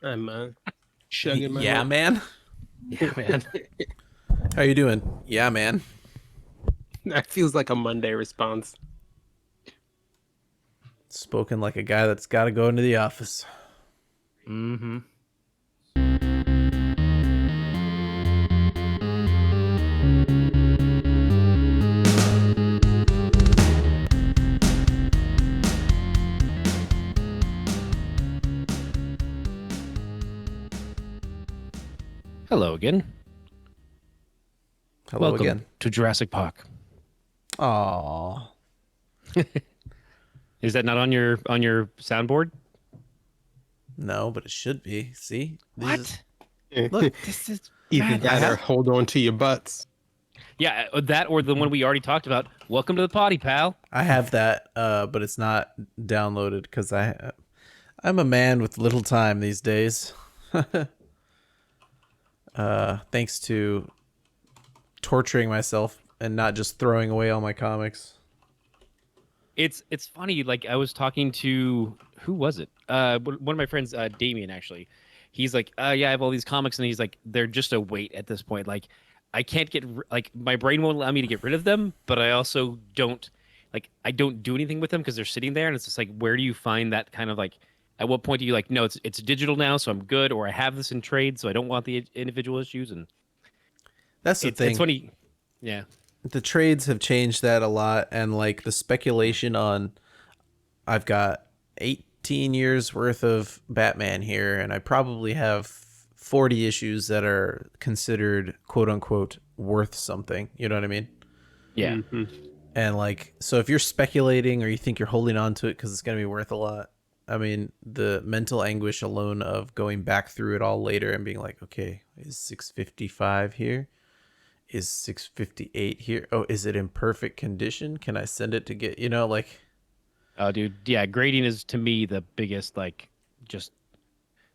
I'm chugging my Yeah, milk. man. Yeah, man. How you doing? Yeah, man. That feels like a Monday response. Spoken like a guy that's got to go into the office. Mm-hmm. Hello again. Hello Welcome again. to Jurassic Park. Aww. Is that not on your soundboard? No, but it should be. See? Look. This is Either madness. that or hold on to your butts. Yeah, that or the one we already talked about. Welcome to the potty, pal. I have that, but it's not downloaded because I'm a man with little time these days. Thanks to torturing myself and not just throwing away all my comics. It's funny. Like I was talking to who was it? One of my friends, Damien. Actually, he's like, yeah, I have all these comics, and he's like, they're just a weight at this point. Like, I can't like my brain won't allow me to get rid of them, but I also don't I don't do anything with them because they're sitting there, and it's just like, where do you find that kind of like? At what point do you like? No, it's digital now, so I'm good, or I have this in trade, so I don't want the individual issues, and That's the thing. it's funny. Yeah. The trades have changed that a lot, and like the speculation on I've got 18 years worth of Batman here, and I probably have 40 issues that are considered quote unquote worth something. You know what I mean? Yeah. Mhm. And like, so if you're speculating or you think you're holding on to it because it's going to be worth a lot, I mean, the mental anguish alone of going back through it all later and being like, okay, is 655 here? Is 658 here? Oh, is it in perfect condition? Can I send it to get, like, Oh, dude. Yeah, grading is to me the biggest just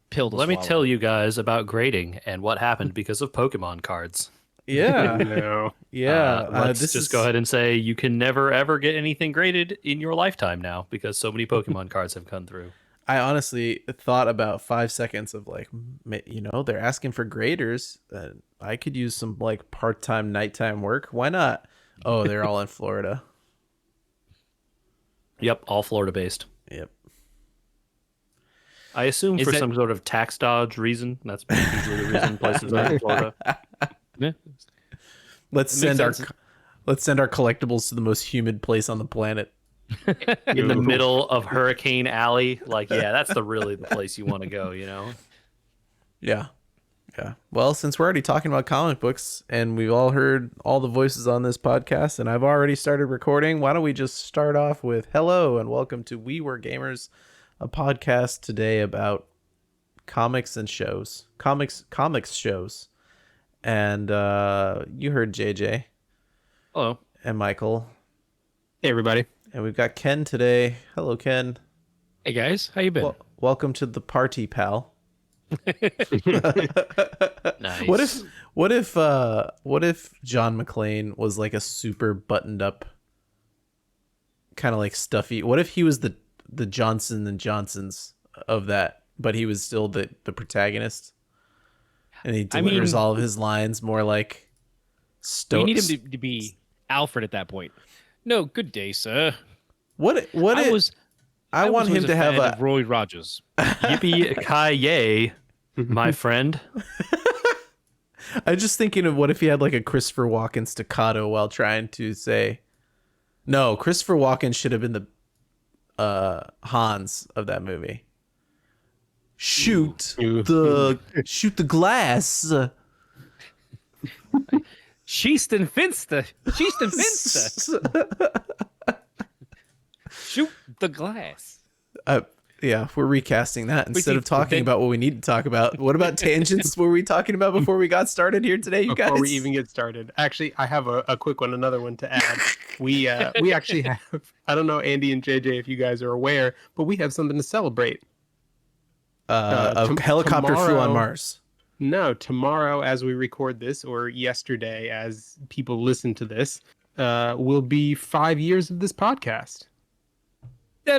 pill to Let me swallow. tell you guys about grading and what happened because of Pokemon cards. yeah, No. yeah. Let's This just is, go ahead and say you can never ever get anything graded in your lifetime now because so many Pokemon cards have come through. I honestly thought about 5 seconds of like, they're asking for graders. I could use some like part-time nighttime work. Why not? Oh, they're all in Florida. Yep, all Florida based. Yep. I assume Is for that- some sort of tax dodge reason. That's usually the reason places are in Florida. Yeah. Let's It makes send our sense. let's send our collectibles to the most humid place on the planet. In the middle of Hurricane Alley, like that's really the place you want to go. Yeah. Yeah. Well, since we're already talking about comic books and we've all heard all the voices on this podcast and I've already started recording, why don't we just start off with hello and welcome to We Were Gamers, a podcast today about comics and shows. Comics shows. And you heard JJ Hello. and Michael. Hey, everybody. And we've got Ken today. Hello, Ken. Hey guys, how you been? Welcome to the party, pal. Nice. What if John McClane was like a super buttoned up kind of like stuffy? What if he was the Johnson and Johnsons of that, but he was still the protagonist? And he delivers all of his lines more like You need him to be Alfred at that point. No, good day, sir. I want him to have a Roy Rogers. Yippee ki yay, my friend. I'm just thinking of what if he had like a Christopher Walken staccato while trying to say, no, Christopher Walken should have been the Hans of that movie. Shoot the glass. Schießen Finster. Schießen Finster. Shoot the glass. Yeah, we're recasting that instead see, of talking then- about what we need to talk about. What about tangents were we talking about before we got started here today, you guys? Before we even get started, actually, I have a quick one, another one to add. We actually have, I don't know, Andy and JJ, if you guys are aware, but we have something to celebrate. A helicopter flew on tomorrow- Mars. No, tomorrow as we record this, or yesterday as people listen to this, will be 5 years of this podcast. Oh,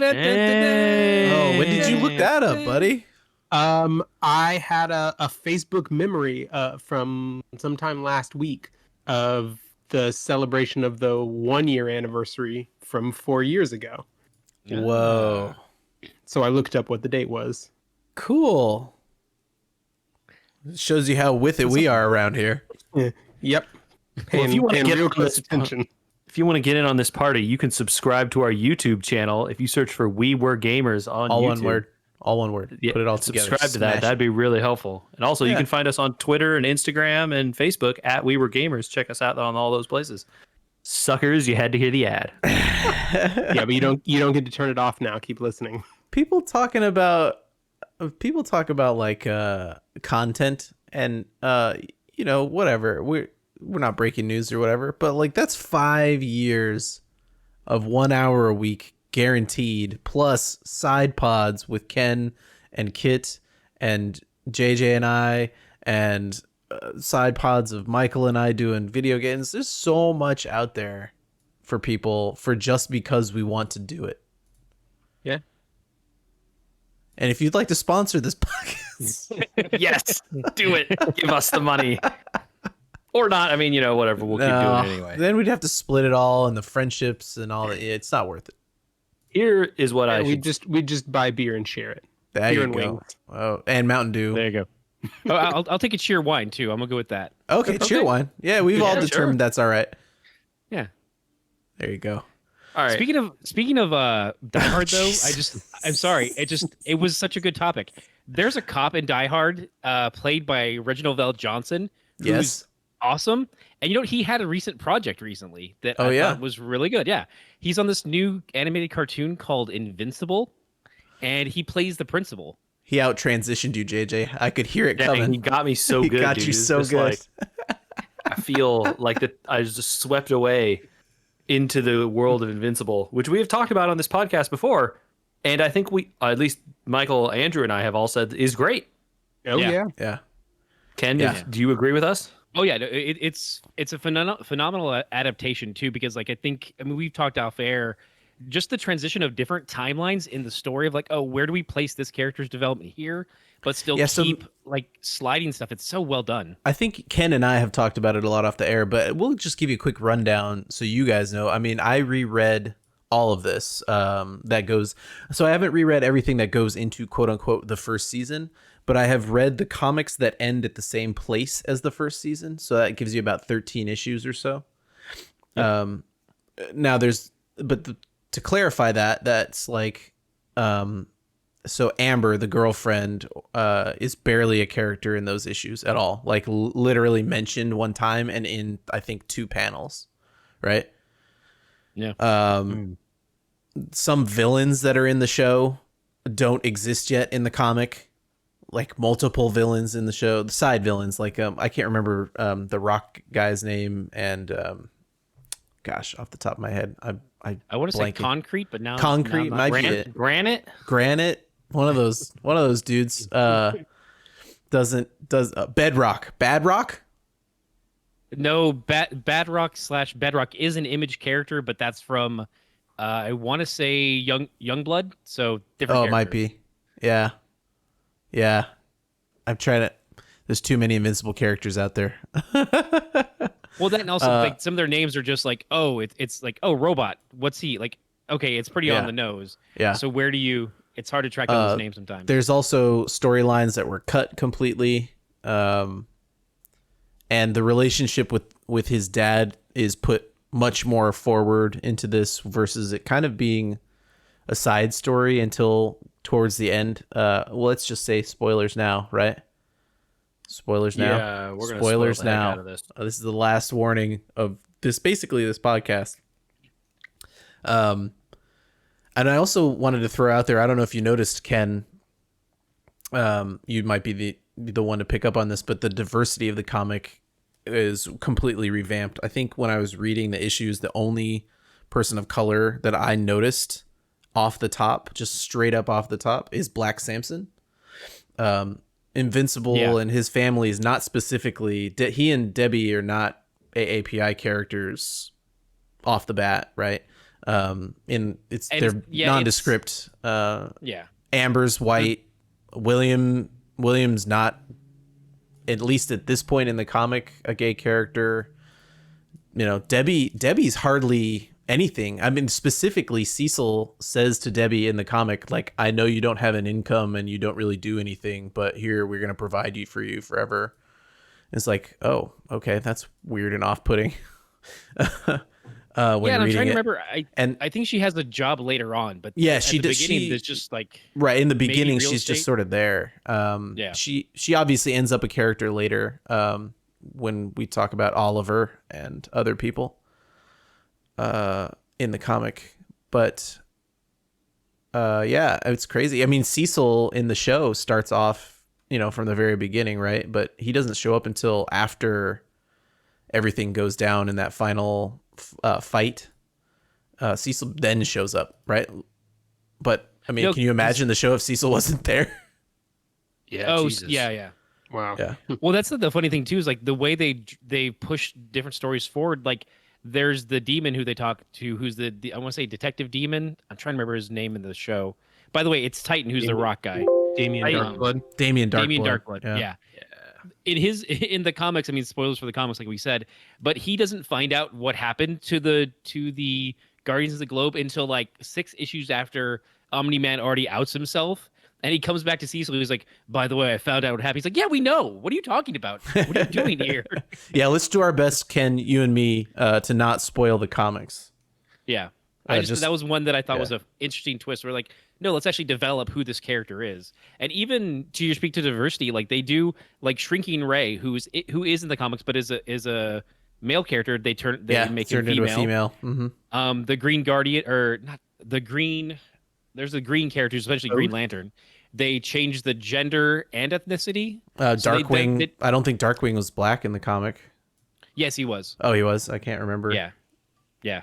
when did you look that up, buddy? I had a Facebook memory from sometime last week of the celebration of the 1 year anniversary from 4 years ago. Whoa. So I looked up what the date was. Cool. Shows you how with it we are around here. Yep. Well, if you want to get real on close this, attention. if you want to get in on this party, you can subscribe to our YouTube channel. If you search for "We Were Gamers" on All YouTube, one word. All one word. Yeah, Put it all together. subscribe to that. Smash That'd it. be really helpful. And also, you Yeah. can find us on Twitter and Instagram and Facebook at We Were Gamers. Check us out on all those places. Suckers, you had to hear the ad. Yeah, but you don't get to turn it off now. Keep listening. People talk about like content and whatever. We're not breaking news or whatever, but like that's 5 years of 1 hour a week guaranteed, plus side pods with Ken and Kit and JJ and I, and side pods of Michael and I doing video games. There's so much out there for people for just because we want to do it. Yeah. And if you'd like to sponsor this podcast, Yes, do it. Give us the money. Or not. I mean, whatever. We'll keep doing it anyway. then we'd have to split it all and the friendships and all that. It's not worth it. Here is what I we should just buy beer and share it. There Beer you and go. wings. Oh, and Mountain Dew. There you go. Oh, I'll take a cheer wine too. I'm gonna go with that. Okay, cheer wine. Yeah, we've all Yeah, determined that's all right. Yeah. There you go. All right. Speaking of Die Hard though, I'm sorry. It was such a good topic. There's a cop in Die Hard, played by Reginald Vell Johnson, who's Yes. awesome. And he had a recent project recently that I yeah? thought was really good. Yeah, he's on this new animated cartoon called Invincible, and he plays the principal. He out transitioned you, JJ. I could hear it Dang, coming. he got me so He good. got dude. you It's so just good. I feel like that I was just swept away into the world of Invincible, which we have talked about on this podcast before, and I think we, at least Michael, Andrew, and I have all said is great. Oh Yeah. yeah. Yeah. Ken, Yeah. do you agree with us? Oh yeah, it's a phenomenal adaptation too, because I mean we've talked off air, just the transition of different timelines in the story of like, oh, where do we place this character's development here, but still Yeah, so- keep like sliding stuff. It's so well done. I think Ken and I have talked about it a lot off the air, but we'll just give you a quick rundown so you guys know. I mean, I reread all of this that goes. So I haven't reread everything that goes into quote unquote the first season, but I have read the comics that end at the same place as the first season. So that gives you about 13 issues or so. Now to clarify that's like, so Amber, the girlfriend, is barely a character in those issues at all. Like literally mentioned one time and in I think 2 panels, right? Yeah. Some villains that are in the show don't exist yet in the comic. Like multiple villains in the show, the side villains. Like I can't remember the Rock guy's name, and gosh, off the top of my head, I want to say Concrete, but now Concrete now might I'm be not- it. Granite? One of those dudes does Bedrock. No, Badrock is an Image character, but that's from I want to say Youngblood. So different. Oh, it might character. be. Yeah. I'm trying to. There's too many Invincible characters out there. Well, then also like some of their names are just like, oh, it's like, oh, robot. What's he like? Okay, it's pretty Yeah. on the nose. Yeah. So where do you? It's hard to track down those names sometimes. There's also storylines that were cut completely, and the relationship with his dad is put much more forward into this versus it kind of being a side story until towards the end. Well, let's just say spoilers now, right? Spoilers now. Yeah, we're gonna Spoilers spoil the heck now. out of this. This is the last warning of this podcast. And I also wanted to throw out there, I don't know if you noticed, Ken, you might be the one to pick up on this, but the diversity of the comic is completely revamped. I think when I was reading the issues, the only person of color that I noticed off the top, just straight up off the top, is Black Samson. Invincible and his family is not specifically, he and Debbie are not AAPI characters off the bat, right? They're nondescript. Yeah. Amber's white, William's not, at least at this point in the comic, a gay character. You know, Debbie's hardly anything. I mean, specifically, Cecil says to Debbie in the comic, like, I know you don't have an income and you don't really do anything, but here, we're going to provide for you forever. It's like, oh, okay, that's weird and off-putting. When and I'm reading trying to it. remember. And I think she has a job later on, but yeah, at she the does. beginning, there's just like Right in the maybe beginning, real she's just estate. sort of there. Yeah. She obviously ends up a character later. When we talk about Oliver and other people. In the comic, but yeah, it's crazy. I mean, Cecil in the show starts off, you know, from the very beginning, right? But he doesn't show up until after everything goes down in that final fight. Cecil then shows up, right? But I mean, can you imagine the show if Cecil wasn't there? Yeah. Oh, Jesus. yeah. Wow. Yeah. Well, that's the funny thing too, is like the way they push different stories forward. Like there's the demon who they talk to, who's the I want to say Detective Demon. I'm trying to remember his name in the show. By the way, it's Titan, who's the rock guy. Damien Darkblood. Damien Darkblood. Yeah. Yeah. In the comics, I mean, spoilers for the comics, like we said, but he doesn't find out what happened to the Guardians of the Globe until like 6 issues after Omni-Man already outs himself. And he comes back to Cecil. He's like, by the way, I found out what happened. He's like, yeah, we know. What are you talking about? What are you doing here? Yeah, let's do our best, Ken, you and me, to not spoil the comics. Yeah. Just- that was one that I thought was yeah. an interesting twist. Where like, no, let's actually develop who this character is. And even to your speak to diversity, like they do, like Shrinking Ray, who is in the comics, but is a male character. They make him turned into a female. Mm-hmm. The Green Guardian, or not the Green. There's a green character, who's essentially Green Lantern. They changed the gender and ethnicity. Darkwing. I don't think Darkwing was black in the comic. Yes, he was. Oh, he was. I can't remember. Yeah.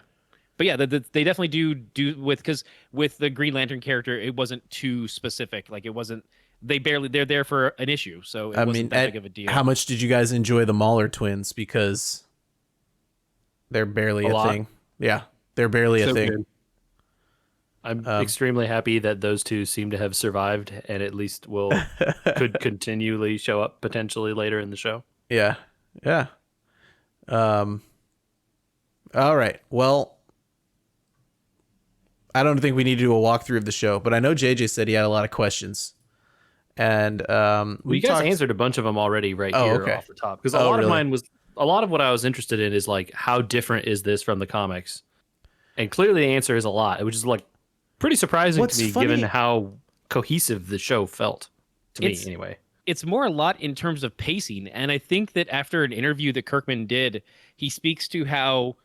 But yeah, they definitely do because with the Green Lantern character, it wasn't too specific. Like it wasn't. They're there for an issue, so it wasn't that big of a deal. How much did you guys enjoy the Mauler twins? Because they're barely a thing. Yeah, they're barely a thing. Good. I'm extremely happy that those two seem to have survived and at least could continually show up potentially later in the show. Yeah. All right. Well, I don't think we need to do a walkthrough of the show, but I know JJ said he had a lot of questions, and you guys answered a bunch of them already here off the top, because a lot of mine was a lot of what I was interested in is like, how different is this from the comics? And clearly the answer is a lot, which is like pretty surprising to me, given how cohesive the show felt to me anyway. It's more a lot in terms of pacing. And I think that after an interview that Kirkman did, he speaks to how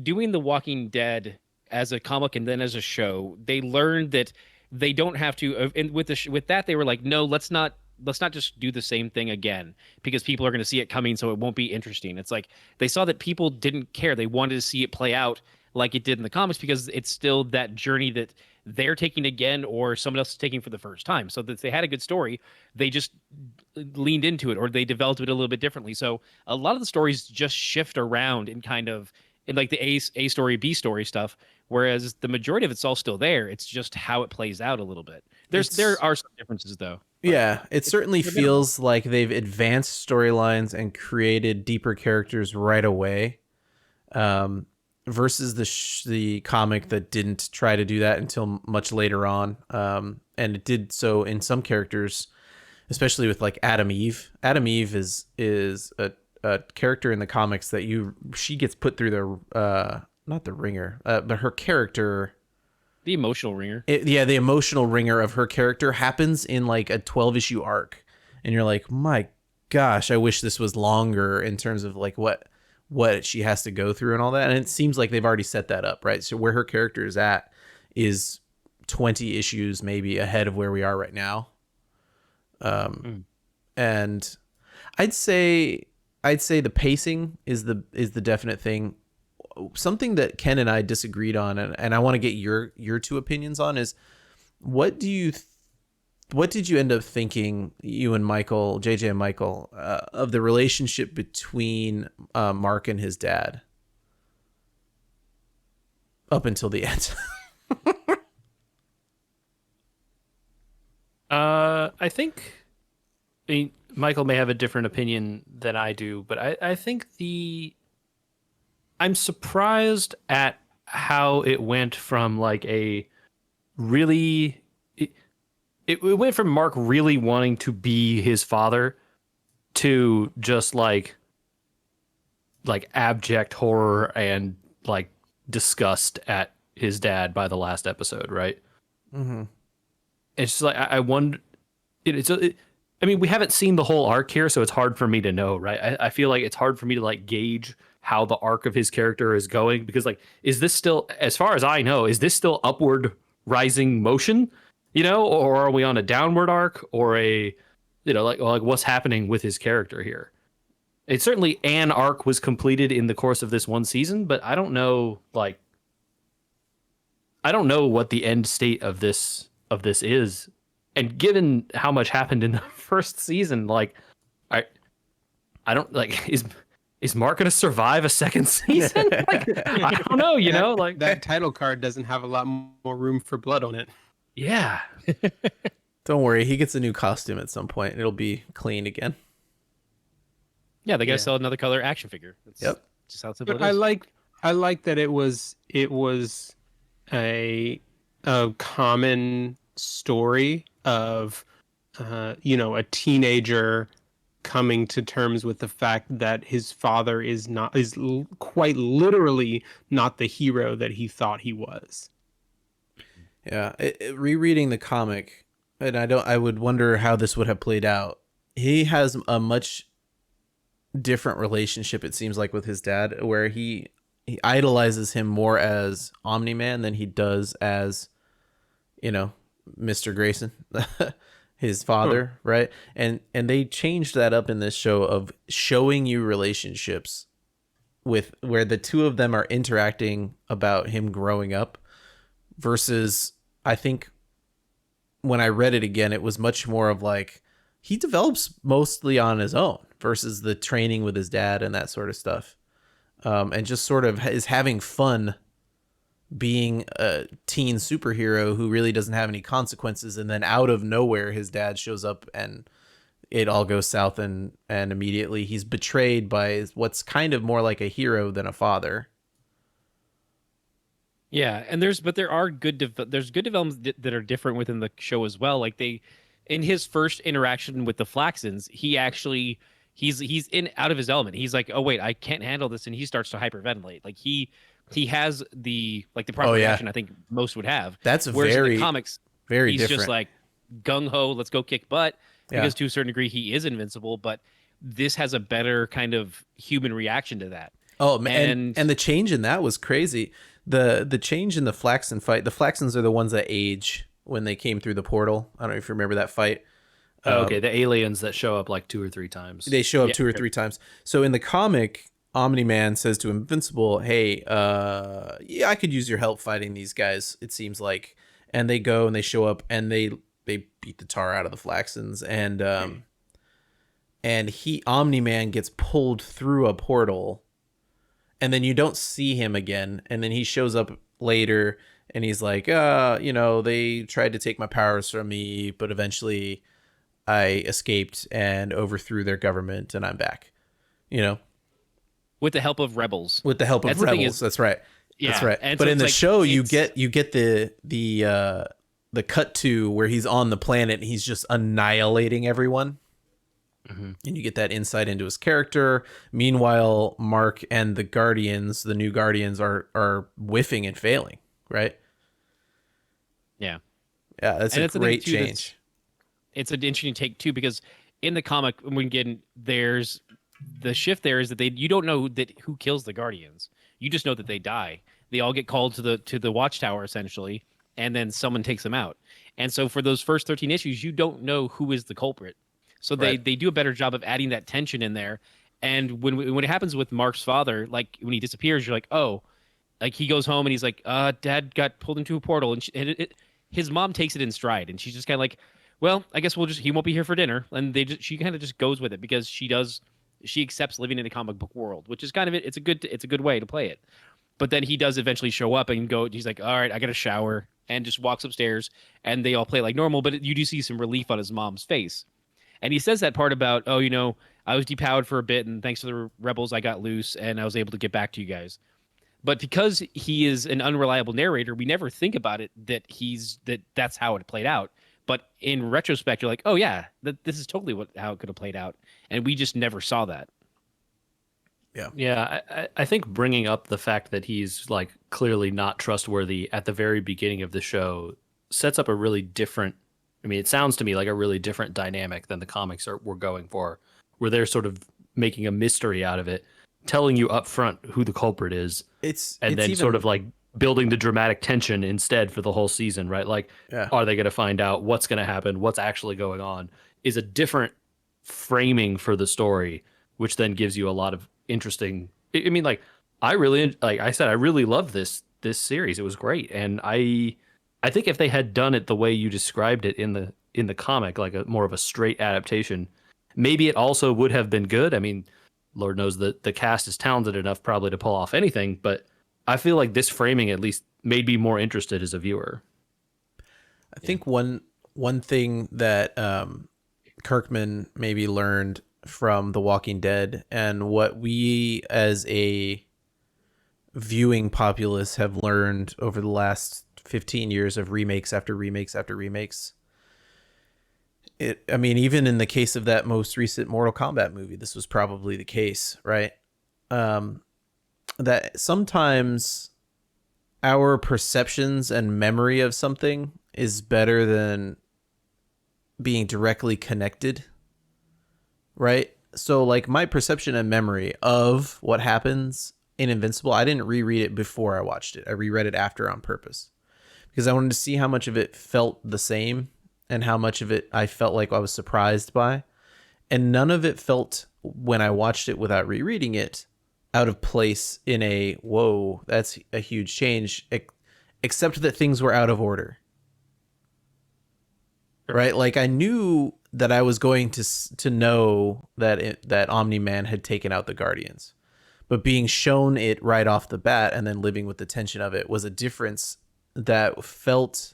doing The Walking Dead as a comic and then as a show, they learned that they don't have to, and with that, they were like, no, let's not just do the same thing again, because people are going to see it coming, so it won't be interesting. It's like they saw that people didn't care. They wanted to see it play out like it did in the comics, because it's still that journey that they're taking again, or someone else is taking for the first time. So that if they had a good story, they just leaned into it, or they developed it a little bit differently. So a lot of the stories just shift around in kind of in like the A story, B story stuff, whereas the majority of it's all still there. It's just how it plays out a little bit. There are some differences though. Yeah, it certainly feels like they've advanced storylines and created deeper characters right away. Versus the comic that didn't try to do that until much later on. And it did so in some characters, especially with like Adam Eve. Adam Eve is a character in the comics that she gets put through the not the ringer, but her character, the emotional ringer. The emotional ringer of her character happens in like a 12-issue arc, and you're like, my gosh, I wish this was longer in terms of like what she has to go through and all that. And it seems like they've already set that up, right? So where her character is at is 20 issues maybe ahead of where we are right now. And I'd say the pacing is the definite thing. Something that Ken and I disagreed on, and I want to get your two opinions on, is what did you end up thinking, you and Michael, JJ and Michael, of the relationship between Mark and his dad up until the end? I think, I mean, Michael may have a different opinion than I do, but I think I'm surprised at how it went from like a really, it went from Mark really wanting to be his father to just like abject horror and like disgust at his dad by the last episode, right? Mm-hmm. It's just like I wonder. I mean, we haven't seen the whole arc here, so it's hard for me to know, right? I feel like it's hard for me to like gauge how the arc of his character is going because, like, is this still, as far as I know, is this still upward rising motion, or are we on a downward arc or a, like what's happening with his character here? It's certainly an arc was completed in the course of this one season, but I don't know, like, I don't know what the end state of this is. And given how much happened in the first season, like I don't like is Mark gonna survive a second season? Like I don't know, like that title card doesn't have a lot more room for blood on it. yeah. Don't worry, he gets a new costume at some point. It'll be clean again. Yeah, they gotta Yeah. sell another color action figure. That's Yep. just how simple But it is. I like that it was a common story of a teenager coming to terms with the fact that his father is quite literally not the hero that he thought he was. Yeah, rereading the comic, and I would wonder how this would have played out. He has a much different relationship, it seems like, with his dad, where he idolizes him more as Omni-Man than he does as, Mr. Grayson, his father, right? And they changed that up in this show of showing you relationships with where the two of them are interacting about him growing up versus, I think when I read it again, it was much more of like he develops mostly on his own versus the training with his dad and that sort of stuff. And just sort of is having fun being a teen superhero who really doesn't have any consequences. And then out of nowhere, his dad shows up and it all goes south, and immediately he's betrayed by what's kind of more like a hero than a father. Yeah, and there are there's good developments that are different within the show as well. Like in his first interaction with the Flaxons, he's in out of his element. He's like, oh wait, I can't handle this, and he starts to hyperventilate. Like he has the proper reaction I think most would have. That's Whereas in very the comics, very he's different. just like gung ho, let's go kick butt. Yeah. Because to a certain degree, he is invincible, but this has a better kind of human reaction to that. Oh man, and the change in that was crazy. The change in the Flaxon fight. The Flaxons are the ones that age when they came through the portal. I don't know if you remember that fight. Okay, the aliens that show up like 2 or 3 times. They show up 2 or 3 times. So in the comic, Omni-Man says to Invincible, "Hey, yeah, I could use your help fighting these guys, it seems like." And they go and they show up and they beat the tar out of the Flaxons, and Omni-Man gets pulled through a portal, and then you don't see him again, and then he shows up later and he's like, they tried to take my powers from me, but eventually I escaped and overthrew their government, and I'm back. With the help of rebels. With the help of That's the thing rebels. is- That's right. Yeah, That's right. and But so in the it's like, show, you it's- get the cut to where he's on the planet and he's just annihilating everyone. Mm-hmm. And you get that insight into his character. Meanwhile, Mark and the Guardians, the new Guardians, are whiffing and failing, right? Yeah. Yeah, that's And a it's the thing, great too, that's- change. It's an interesting take too, because in the comic, there's the shift there is that you don't know that who kills the Guardians. You just know that they die. They all get called to the Watchtower essentially, and then someone takes them out. And so for those first 13 issues, you don't know who is the culprit. So they do a better job of adding that tension in there. And when it happens with Mark's father, like when he disappears, you're like, oh, like he goes home and he's like, Dad got pulled into a portal, and his mom takes it in stride, and she's just kind of like, well, I guess he won't be here for dinner, and she kind of just goes with it because she accepts living in a comic book world, which is kind of it's a good way to play it. But then he does eventually show up and go. He's like, "All right, I got to shower," and just walks upstairs, and they all play like normal. But you do see some relief on his mom's face, and he says that part about, "Oh, I was depowered for a bit, and thanks to the rebels, I got loose, and I was able to get back to you guys." But because he is an unreliable narrator, we never think about it that's how it played out. But in retrospect, you're like, "Oh yeah, this is totally how it could have played out," and we just never saw that. Yeah, I think bringing up the fact that he's like clearly not trustworthy at the very beginning of the show sets up a really different. I mean, it sounds to me like a really different dynamic than the comics were going for, where they're sort of making a mystery out of it, telling you up front who the culprit is, and then sort of like building the dramatic tension instead for the whole season, right? Like, are they going to find out what's going to happen, what's actually going on? Is a different framing for the story, which then gives you a lot of interesting. I mean, like I really, like I said, I really loved this series. It was great, and I think if they had done it the way you described it in the comic, like a more of a straight adaptation, maybe it also would have been good. I mean, Lord knows that the cast is talented enough probably to pull off anything, but I feel like this framing at least made me more interested as a viewer. I think one thing that Kirkman maybe learned from The Walking Dead, and what we as a viewing populace have learned over the last 15 years of remakes after remakes after remakes. I mean, even in the case of that most recent Mortal Kombat movie, this was probably the case, right? That sometimes our perceptions and memory of something is better than being directly connected, right? So like my perception and memory of what happens in Invincible, I didn't reread it before I watched it. I reread it after on purpose because I wanted to see how much of it felt the same and how much of it I felt like I was surprised by. And none of it felt, when I watched it without rereading it, out of place in a, whoa, that's a huge change, except that things were out of order. Right? Like I knew that I was going to know that Omni-Man had taken out the Guardians. But being shown it right off the bat and then living with the tension of it was a difference that felt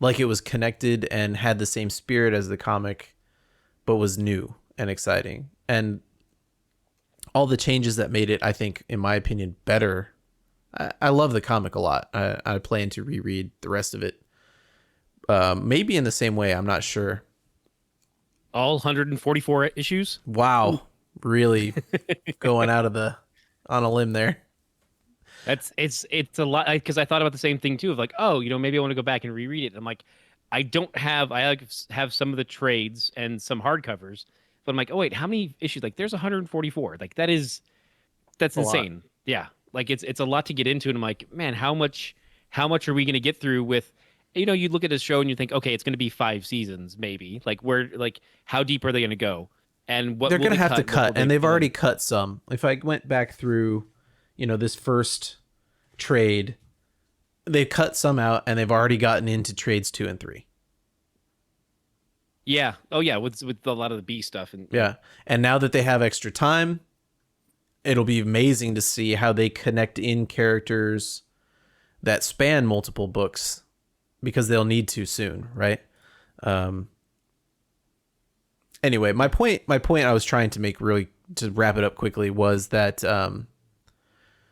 like it was connected and had the same spirit as the comic, but was new and exciting. And all the changes that made it, I think, in my opinion, better. I love the comic a lot. I plan to reread the rest of it. Maybe in the same way, I'm not sure. All 144 issues. Wow. Ooh. Really going out of on a limb there. It's a lot, because I thought about the same thing too, of like, oh, maybe I want to go back and reread it. I'm like, I have some of the trades and some hardcovers, but I'm like, oh wait, how many issues? Like there's 144. Like that's insane. Yeah. Like it's a lot to get into. And I'm like, man, how much are we going to get through with, you look at a show and you think, okay, it's going to be 5 seasons, maybe. Like how deep are they going to go? And what they're going to have to cut, and they've already cut some. If I went back through, this first trade, they cut some out, and they've already gotten into trades 2 and 3. Yeah. Oh yeah. With a lot of the B stuff and yeah. And now that they have extra time, it'll be amazing to see how they connect in characters that span multiple books, because they'll need to soon, right? Anyway, my point I was trying to make, really to wrap it up quickly, was that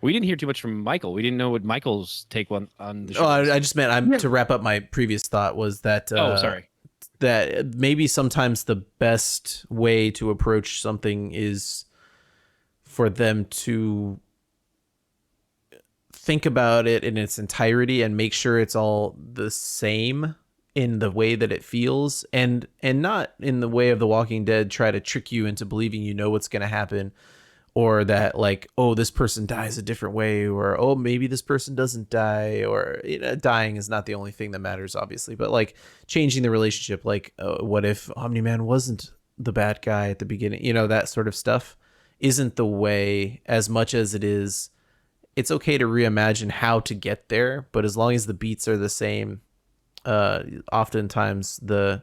we didn't hear too much from Michael. We didn't know what Michael's take on the show. Oh, I just meant to wrap up my previous thought was that sorry. That maybe sometimes the best way to approach something is for them to think about it in its entirety and make sure it's all the same in the way that it feels, and not in the way of The Walking Dead try to trick you into believing what's going to happen, or that like, oh, this person dies a different way, or oh, maybe this person doesn't die, or dying is not the only thing that matters, obviously, but like changing the relationship, like what if Omni-Man wasn't the bad guy at the beginning, that sort of stuff isn't the way, as much as it is. It's okay to reimagine how to get there, but as long as the beats are the same, oftentimes the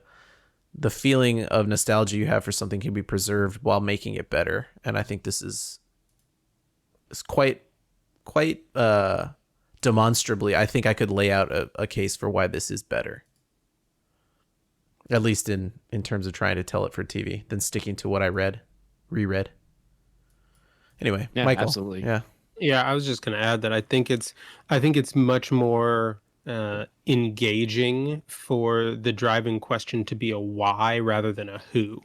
feeling of nostalgia you have for something can be preserved while making it better. And I think this is quite quite demonstrably, I think I could lay out a case for why this is better. At least in terms of trying to tell it for TV than sticking to what I reread. Anyway, Yeah, Michael. absolutely. Yeah. Yeah, I was just going to add that I think it's much more engaging for the driving question to be a why rather than a who.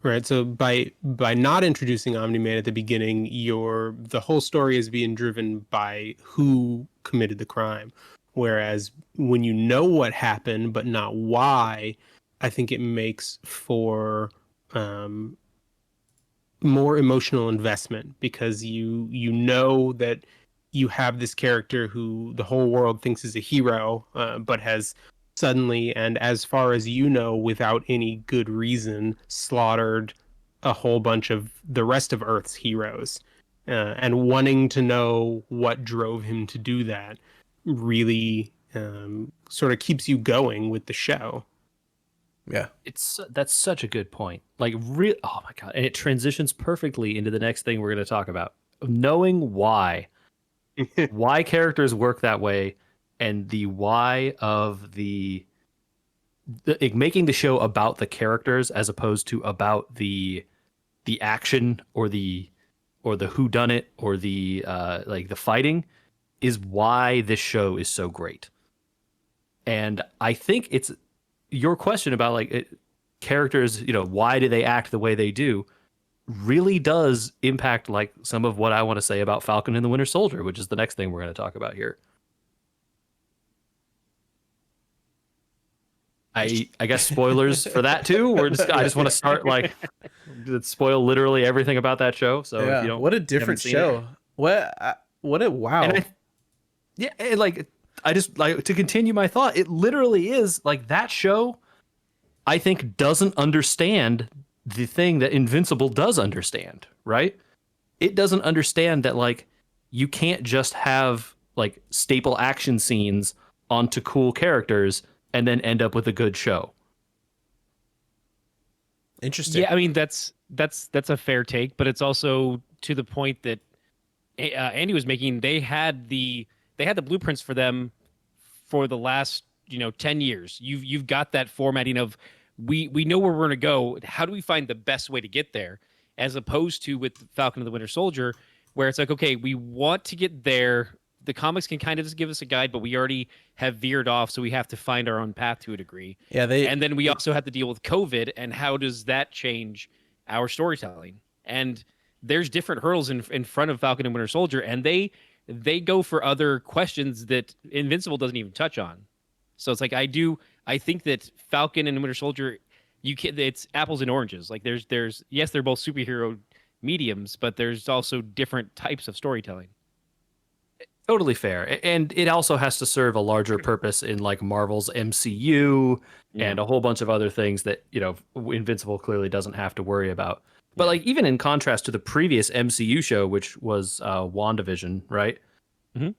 Right. So by not introducing Omni-Man at the beginning, the whole story is being driven by who committed the crime. Whereas when you know what happened but not why, I think it makes for more emotional investment, because you know that you have this character who the whole world thinks is a hero, but has suddenly, and as far as you know, without any good reason, slaughtered a whole bunch of the rest of Earth's heroes. And wanting to know what drove him to do that really sort of keeps you going with the show. Yeah. That's such a good point. Like, oh my god, and it transitions perfectly into the next thing we're going to talk about. Knowing why characters work that way, and the why of like, making the show about the characters as opposed to about the action or the whodunit or the like the fighting is why this show is so great. And I think it's your question about like characters, why do they act the way they do, really does impact like some of what I want to say about Falcon and the Winter Soldier, which is the next thing we're going to talk about here. I guess spoilers for that too. I just want to start like spoil literally everything about that show. So yeah. if you don't, What a different show. What a wow. And I just like to continue my thought. It literally is like that show, I think, doesn't understand the thing that Invincible does understand, right? It doesn't understand that like you can't just have like staple action scenes onto cool characters and then end up with a good show. Interesting. Yeah, I mean that's a fair take, but it's also to the point that Andy was making. They had the blueprints for them for the last 10 years. You've got that formatting of we know where we're going to go. How do we find the best way to get there? As opposed to with Falcon and the Winter Soldier, where it's like, okay, we want to get there. The comics can kind of just give us a guide, but we already have veered off, so we have to find our own path to a degree. Yeah, and then we also have to deal with COVID, and how does that change our storytelling? And there's different hurdles in front of Falcon and Winter Soldier, and they go for other questions that Invincible doesn't even touch on. So it's like I think that Falcon and Winter Soldier, it's apples and oranges. Like there's yes, they're both superhero mediums, but there's also different types of storytelling. Totally fair. And it also has to serve a larger purpose in like Marvel's MCU and a whole bunch of other things that, Invincible clearly doesn't have to worry about. But like even in contrast to the previous MCU show, which was WandaVision, right? Mm-hmm.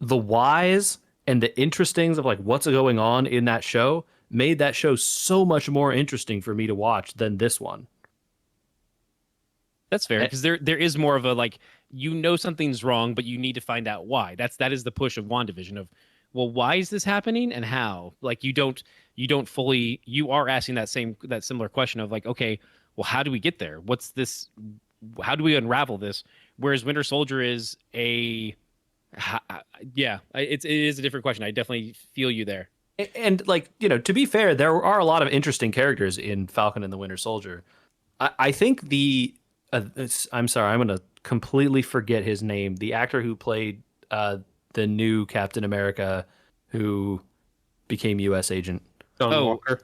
The whys and the interestings of like what's going on in that show made that show so much more interesting for me to watch than this one. That's fair, because there is more of a like, something's wrong, but you need to find out why. That is the push of WandaVision of, well, why is this happening and how? Like you are asking that similar question of like, okay, well, how do we get there? What's this? How do we unravel this? Whereas Winter Soldier is it is a different question. I definitely feel you there. And like, to be fair, there are a lot of interesting characters in Falcon and the Winter Soldier. I think I'm sorry, I'm going to completely forget his name. The actor who played the new Captain America who became U.S. agent. John Walker.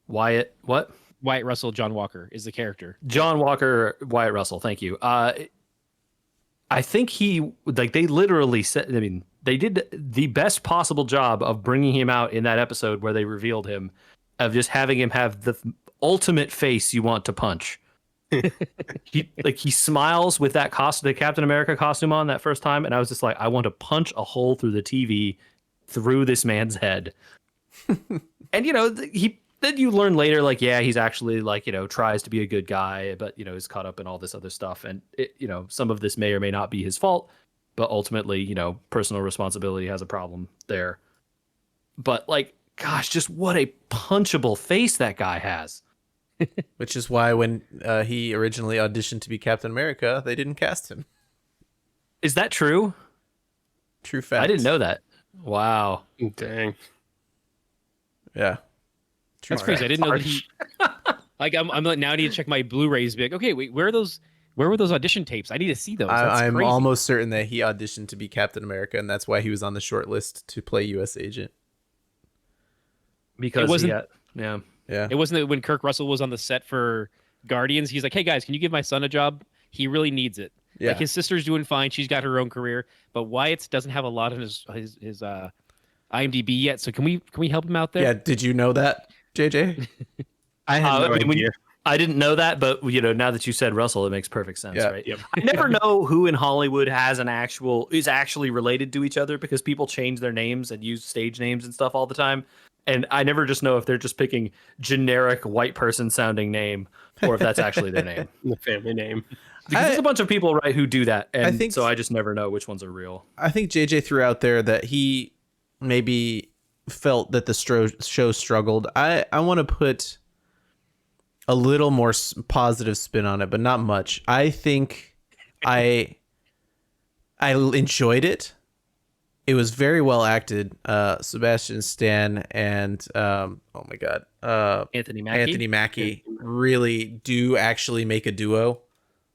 Wyatt, what? Wyatt Russell, John Walker is the character. John Walker, Wyatt Russell, thank you. I think they literally said, they did the best possible job of bringing him out in that episode where they revealed him, of just having him have the ultimate face you want to punch. He smiles with that the Captain America costume on that first time, and I was just like, I want to punch a hole through the TV through this man's head. And then you learn later, like, yeah, he's actually like, tries to be a good guy, but is caught up in all this other stuff, and some of this may or may not be his fault. but ultimately, personal responsibility has a problem there. But like, gosh, just what a punchable face that guy has. Which is why when he originally auditioned to be Captain America, they didn't cast him. Is that true? True fact. I didn't know that. Wow. Dang. Yeah. That's crazy. I didn't know that he. Like, I'm like, now I need to check my Blu-rays. Be like, okay, wait, where are those? Where were those audition tapes? I need to see those. That's I'm crazy. almost certain that he auditioned to be Captain America, and that's why he was on the short list to play U.S. Agent. Because It wasn't- yeah. Yeah. It wasn't that when Kirk Russell was on the set for Guardians, he's like, hey guys, can you give my son a job? He really needs it. Yeah. Like his sister's doing fine. She's got her own career, but Wyatt doesn't have a lot on his IMDb yet. So can we help him out there? Yeah. Did you know that, JJ? I had no idea. I didn't know that, but now that you said Russell, it makes perfect sense, Yeah. right? Yep. I never know who in Hollywood is actually related to each other because people change their names and use stage names and stuff all the time. And I never just know if they're just picking generic white person sounding name or if that's actually their name. The family name. Because there's a bunch of people, right, who do that. And I think so I just never know which ones are real. I think JJ threw out there that he maybe felt that the show struggled. I want to put a little more positive spin on it, but not much. I think I enjoyed it. It was very well acted. Sebastian Stan and oh my god, Anthony Mackie. Anthony Mackie really do actually make a duo.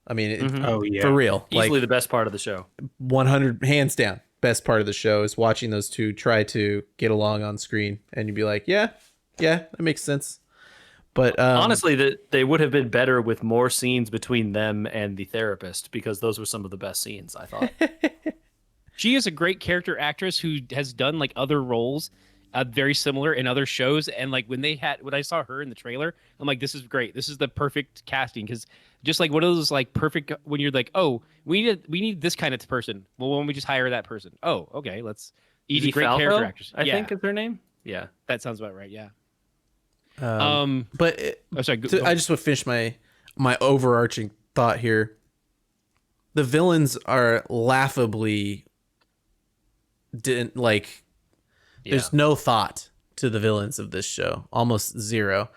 I mean, Oh yeah. for real, Easily like the best part of the show. 100 hands down. Best part of the show is watching those two try to get along on screen, and you'd be like, yeah, that makes sense. But Honestly, that they would have been better with more scenes between them and the therapist because those were some of the best scenes, I thought. She is a great character actress who has done like other roles, very similar in other shows. And like when I saw her in the trailer, I'm like, this is great. This is the perfect casting because just like one of those like perfect when you're like, oh, we need this kind of person. Well, why don't we just hire that person? Oh, okay, let's. Easy, Edie great Falco, character actress. I think is her name. Yeah. that sounds about right. Yeah. but it, Oh, sorry. I just want to finish my overarching thought here. The villains are laughably didn't like. There's no thought to the villains of this show. Almost zero.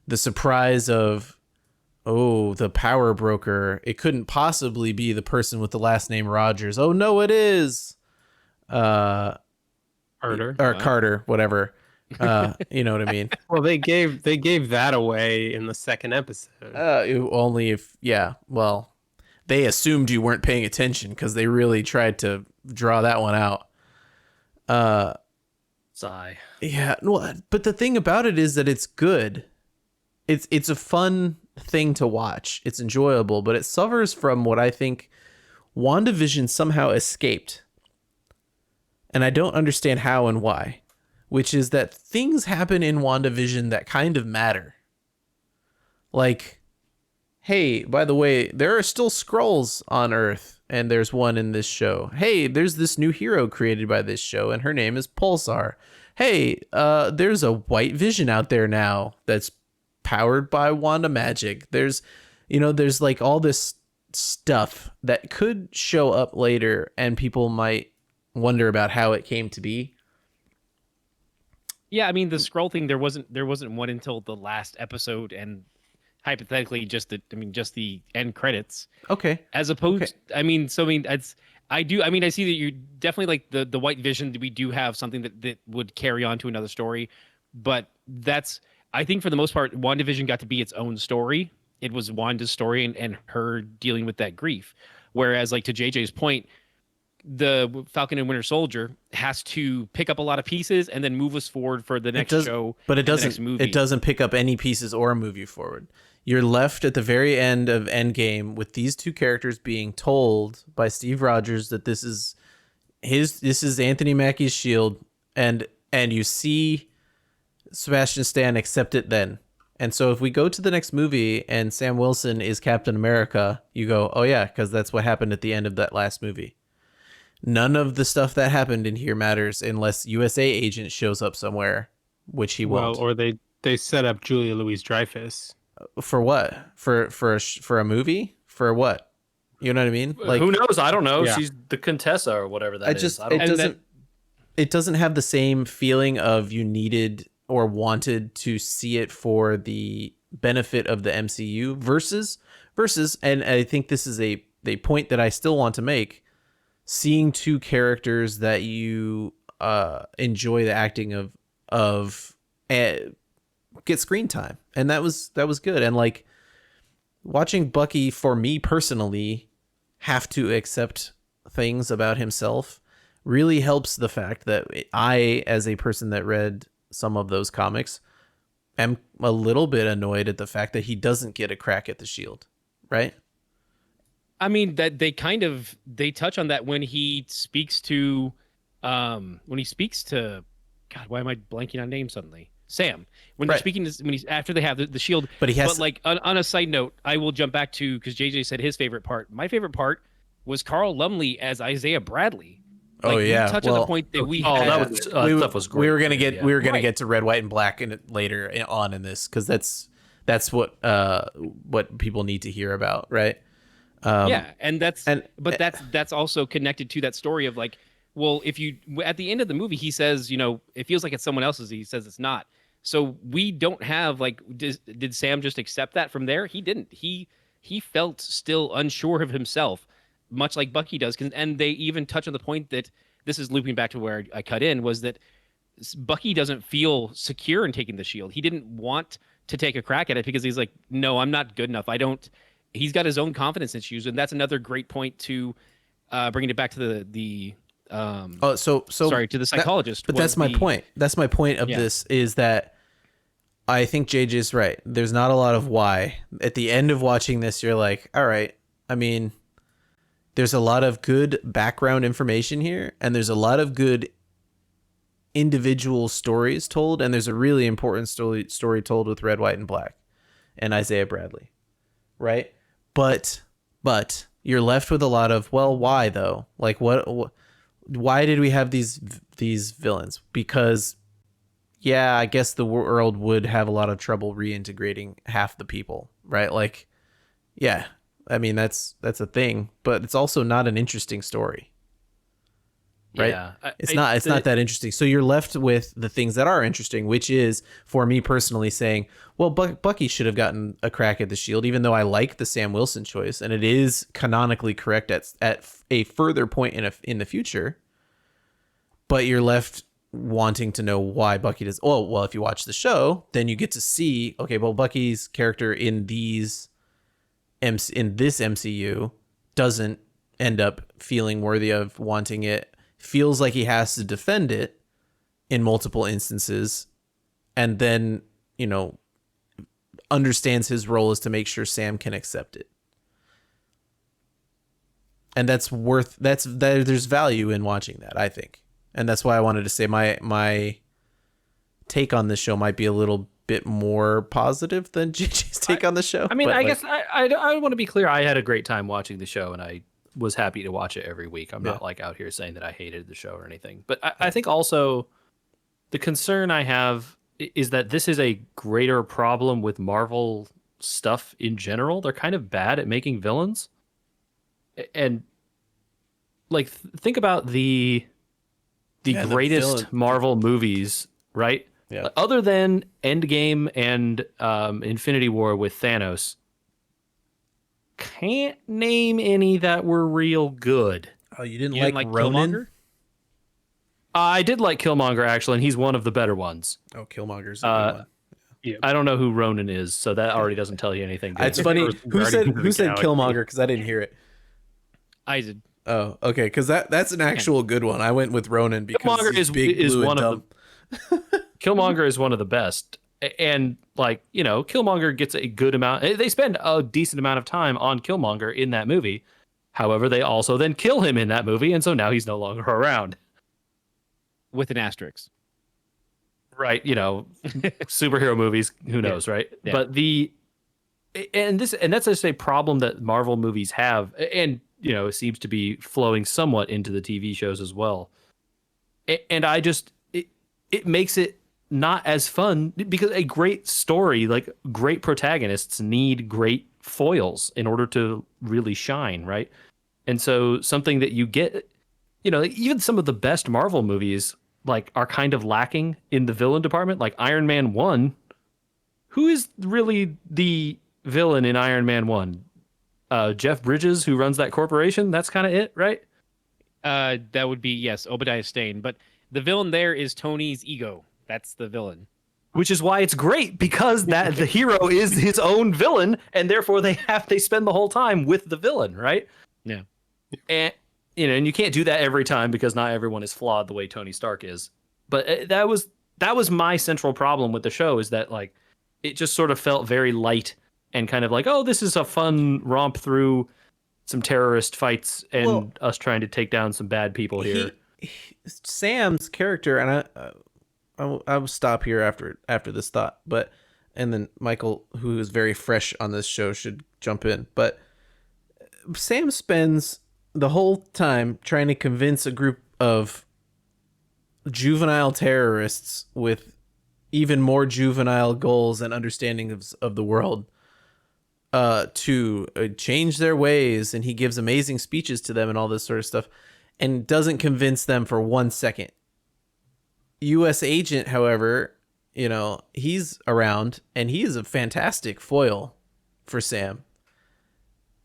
The surprise of, oh, the power broker. It couldn't possibly be the person with the last name Rogers. Oh no, it is. Carter. Or Carter, whatever. You know what I mean? Well, they gave that away in the second episode. Only if, yeah. Well, they assumed you weren't paying attention because they really tried to draw that one out. Sigh. Yeah, well, but the thing about it is that it's good. It's a fun thing to watch. It's enjoyable, but it suffers from what I think WandaVision somehow escaped. And I don't understand how and why. Which is that things happen in WandaVision that kind of matter. Like, hey, by the way, there are still Skrulls on Earth, and there's one in this show. Hey, there's this new hero created by this show, and her name is Pulsar. Hey, there's a White Vision out there now that's powered by Wanda magic. There's like all this stuff that could show up later, and people might wonder about how it came to be. Yeah, I mean the scroll thing. There wasn't one until the last episode, and hypothetically, just the end credits. Okay. As opposed, Okay. I see that you definitely like the White Vision. We do have something that would carry on to another story, but I think for the most part, WandaVision got to be its own story. It was Wanda's story and her dealing with that grief. Whereas, like to JJ's point, the Falcon and Winter Soldier has to pick up a lot of pieces and then move us forward for the next show. But it and the next doesn't. movie. It doesn't pick up any pieces or move you forward. You're left at the very end of Endgame with these two characters being told by Steve Rogers that this is Anthony Mackie's shield, and you see Sebastian Stan accept it then. And so if we go to the next movie and Sam Wilson is Captain America, you go, oh yeah, because that's what happened at the end of that last movie. None of the stuff that happened in here matters unless USA Agent shows up somewhere, which he won't. Or they set up Julia Louis-Dreyfus. For what? For a movie? For what? You know what I mean? Who knows? I don't know. Yeah. She's the Contessa or whatever that is. I don't It doesn't have the same feeling of you needed or wanted to see it for the benefit of the MCU versus, and I think this is a point that I still want to make, seeing two characters that you enjoy the acting of get screen time, and that was good. And like watching Bucky, for me personally, have to accept things about himself really helps the fact that I, as a person that read some of those comics, am a little bit annoyed at the fact that he doesn't get a crack at the shield, right? I mean, that they touch on that when he speaks to God, why am I blanking on name suddenly? Sam. When they're Right. speaking to, when he's after they have the shield. But he has But like on a side note, I will jump back to, because JJ said his favorite part. My favorite part was Carl Lumley as Isaiah Bradley. Like, Oh, yeah. we touch on Well, the point that we Oh, had. that was stuff was great. We were gonna get Yeah. we were gonna Right. get to red, white, and black in it later on in this, because that's what people need to hear about, right? Yeah, and and- that's also connected to that story of like, well, if you at the end of the movie he says, it feels like it's someone else's. He says it's not. So we don't have like, did Sam just accept that from there? He didn't. He felt still unsure of himself, much like Bucky does. And they even touch on the point that, this is looping back to where I cut in, was that Bucky doesn't feel secure in taking the shield. He didn't want to take a crack at it because he's like, no, I'm not good enough. I don't. He's got his own confidence issues, and that's another great point to bringing it back to the sorry, to the psychologist. But that's my point. That's my point of Yeah. this, is that I think JJ's right. There's not a lot of why. At the end of watching this, you're like, all right, I mean, there's a lot of good background information here, and there's a lot of good individual stories told, and there's a really important story told with Red, White, and Black and Isaiah Bradley, right? But you're left with a lot of, well, why though? Like, why did we have these villains? Because, yeah, I guess the world would have a lot of trouble reintegrating half the people, right? Like, yeah, I mean, that's a thing, but it's also not an interesting story, right? Yeah, It's not that interesting. So you're left with the things that are interesting, which is, for me personally, saying, well, Bucky should have gotten a crack at the shield, even though I like the Sam Wilson choice, and it is canonically correct at a further point in the future. But you're left wanting to know why Bucky does. Oh, well, if you watch the show, then you get to see, okay, well, Bucky's character in this MCU doesn't end up feeling worthy of wanting it. Feels like he has to defend it in multiple instances, and then, understands his role is to make sure Sam can accept it. And there's value in watching that, I think. And that's why I wanted to say my take on this show might be a little bit more positive than JJ's take on the show. I mean, but, I like, guess I want to be clear. I had a great time watching the show, and I was happy to watch it every week. I'm not like out here saying that I hated the show or anything. But I think also the concern I have is that this is a greater problem with Marvel stuff in general. They're kind of bad at making villains. And like, think about the Yeah, the greatest villain- Marvel movies, right? Yeah. Other than Endgame and Infinity War with Thanos, can't name any that were real good. Oh, you didn't You didn't like like Ronin? Killmonger? I did like Killmonger, actually, and he's one of the better ones. Oh, Killmonger's a good one. I don't know who Ronan is, so that already doesn't tell you anything good. It's funny. Who said Killmonger? Because I didn't hear it. I did. Oh, okay. Because that's an actual good one. I went with Ronan because Killmonger he's big, is blue, one and of dumb. Killmonger is one of the best. And like, Killmonger gets a good amount. They spend a decent amount of time on Killmonger in that movie. However, they also then kill him in that movie, and so now he's no longer around. With an asterisk. Right, superhero movies, who knows, right? Yeah. But that's just a problem that Marvel movies have, and it seems to be flowing somewhat into the TV shows as well. And I just it makes it not as fun, because a great story, like great protagonists, need great foils in order to really shine, right? And so something that you get, even some of the best Marvel movies like are kind of lacking in the villain department, like Iron Man 1. Who is really the villain in Iron Man 1? Jeff Bridges, who runs that corporation. That's kind of it, right? That would be, yes, Obadiah Stane. But the villain there is Tony's ego. That's the villain. Which is why it's great, because that the hero is his own villain, and therefore they spend the whole time with the villain, right? Yeah. And and you can't do that every time because not everyone is flawed the way Tony Stark is. But that was my central problem with the show, is that like it just sort of felt very light and kind of like, oh, this is a fun romp through some terrorist fights and us trying to take down some bad people here. Sam's character, and I will stop here after this thought, and then Michael, who is very fresh on this show, should jump in. But Sam spends the whole time trying to convince a group of juvenile terrorists with even more juvenile goals and understanding of the world to change their ways, and he gives amazing speeches to them and all this sort of stuff, and doesn't convince them for 1 second. U.S. agent, however, he's around, and he is a fantastic foil for Sam,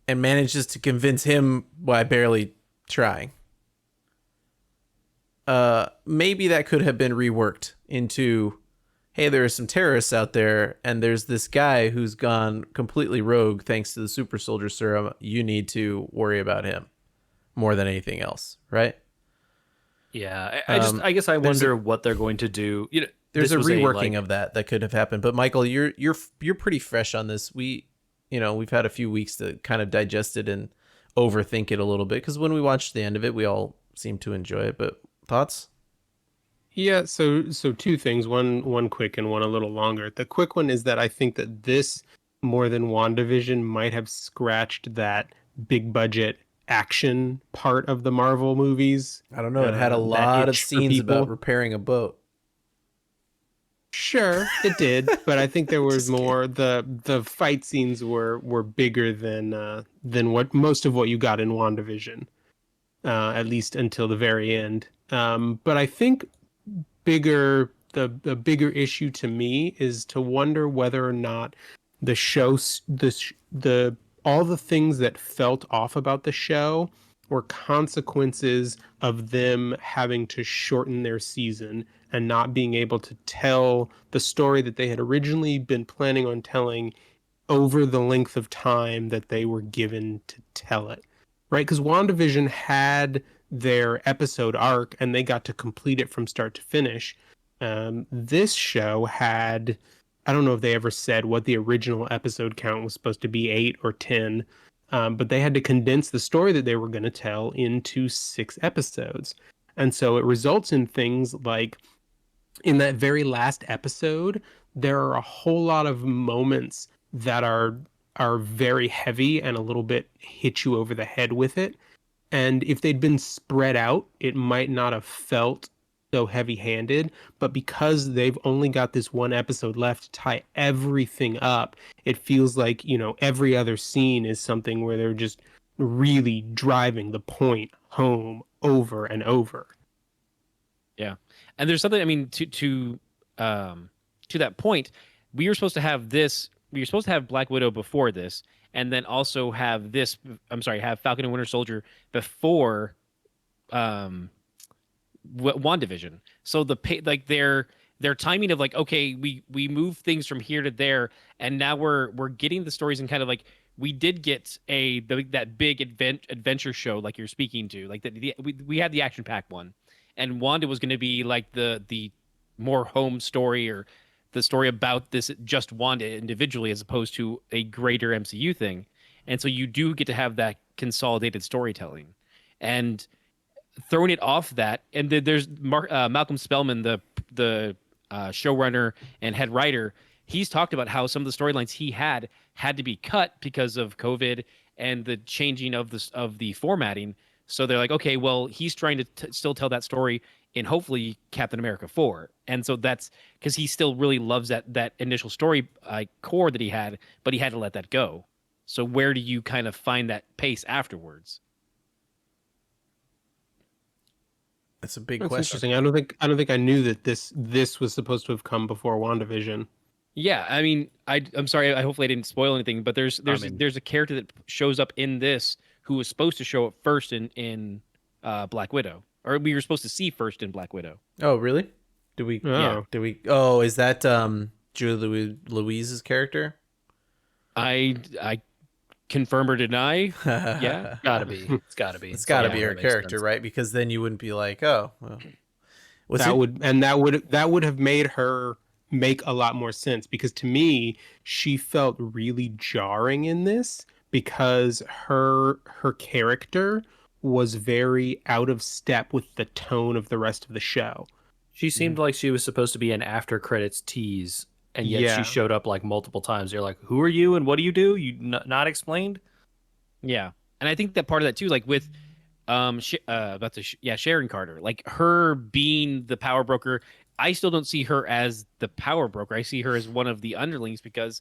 and manages to convince him by barely trying. Maybe that could have been reworked into, hey, there are some terrorists out there, and there's this guy who's gone completely rogue thanks to the super soldier serum. You need to worry about him more than anything else, right? Yeah, I guess I wonder what they're going to do. There's a reworking of that could have happened. But Michael, you're pretty fresh on this. We've had a few weeks to kind of digest it and overthink it a little bit, because when we watched the end of it, we all seemed to enjoy it. But thoughts? Yeah, so two things, one quick and one a little longer. The quick one is that I think that this, more than WandaVision, might have scratched that big budget action part of the Marvel movies. I don't know. It had a lot of scenes about repairing a boat. Sure, it did, but I think there was more. The fight scenes were bigger than what most of what you got in WandaVision, at least until the very end. But I think the bigger issue to me is to wonder whether or not the show, all the things that felt off about the show were consequences of them having to shorten their season and not being able to tell the story that they had originally been planning on telling over the length of time that they were given to tell it, right? Because WandaVision had their episode arc and they got to complete it from start to finish. This show had, I don't know if they ever said what the original episode count was supposed to be, 8 or 10, but they had to condense the story that they were going to tell into 6 episodes. And so it results in things like, in that very last episode, there are a whole lot of moments that are very heavy and a little bit hit you over the head with it. And if they'd been spread out, it might not have felt so heavy-handed, but because they've only got this one episode left to tie everything up, it feels like, every other scene is something where they're just really driving the point home over and over. Yeah. And there's something, I mean, to that point, we were supposed to have Black Widow before this, and then also have have Falcon and Winter Soldier before WandaVision. So their timing of like, okay, we move things from here to there, and now we're getting the stories, and kind of like we did get that big adventure show like you're speaking to, like we had the action packed one, and Wanda was going to be like the more home story, or the story about this just Wanda individually as opposed to a greater MCU thing. And so you do get to have that consolidated storytelling, and throwing it off that. And then there's Malcolm Spellman, the showrunner and head writer. He's talked about how some of the storylines he had to be cut because of COVID and the changing of the formatting. So they're like, okay, well, he's trying to still tell that story in hopefully Captain America 4. And so that's because he still really loves that initial story core that he had, but he had to let that go. So where do you kind of find that pace afterwards? That's a big That's question. interesting. I don't think I knew that this was supposed to have come before WandaVision. Yeah, I mean, I'm sorry. I hopefully I didn't spoil anything, but there's a character that shows up in this who was supposed to show up first in Black Widow, or we were supposed to see first in Black Widow. Oh, really? Do we? Yeah. Oh, Do we? Oh, is that Julie Louise's character? I confirm or deny. Yeah. Gotta be. It's gotta be. It's got to Somehow be her that makes character, sense. right? Because then you wouldn't be like, oh, well. Was that it? would have made her make a lot more sense, because to me she felt really jarring in this, because her character was very out of step with the tone of the rest of the show. She seemed like she was supposed to be an after credits tease, and yet Yeah. she showed up like multiple times. You're like, who are you and what do you do? You not explained? Yeah, and I think that part of that too, like with Sharon Carter, like her being the power broker. I still don't see her as the power broker. I see her as one of the underlings, because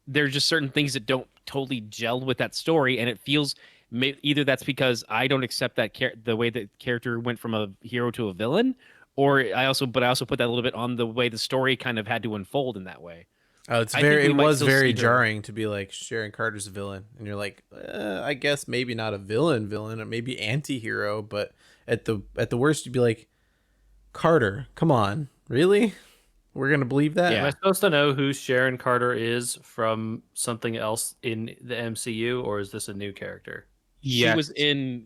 there's just certain things that don't totally gel with that story, and it feels either that's because I don't accept that the way that character went from a hero to a villain, or I also put that a little bit on the way the story kind of had to unfold in that way. Oh, it's I think very. we It might was still very see her. jarring to be like Sharon Carter's a villain, and you're like, I guess maybe not a villain, or maybe anti-hero, but at the worst, you'd be like, Carter, come on, really? We're gonna believe that? Yeah. Am I supposed to know who Sharon Carter is from something else in the MCU, or is this a new character? She was in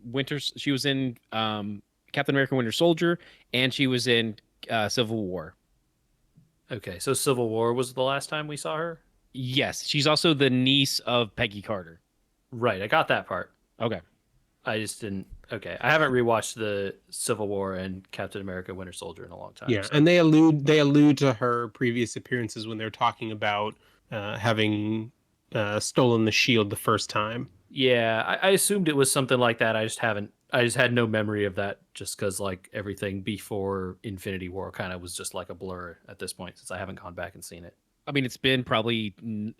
She was in Captain America: Winter Soldier, and she was in Civil War. Okay, so Civil War was the last time we saw her? Yes, she's also the niece of Peggy Carter. Right, I got that part. Okay. I just didn't. Okay, I haven't rewatched the Civil War and Captain America: Winter Soldier in a long time. Yeah, so- and they allude to her previous appearances when they're talking about having stolen the shield the first time. Yeah, I assumed it was something like that. I just haven't. I just had no memory of that, just because like everything before Infinity War kind of was just like a blur at this point, since I haven't gone back and seen it. I mean, it's been probably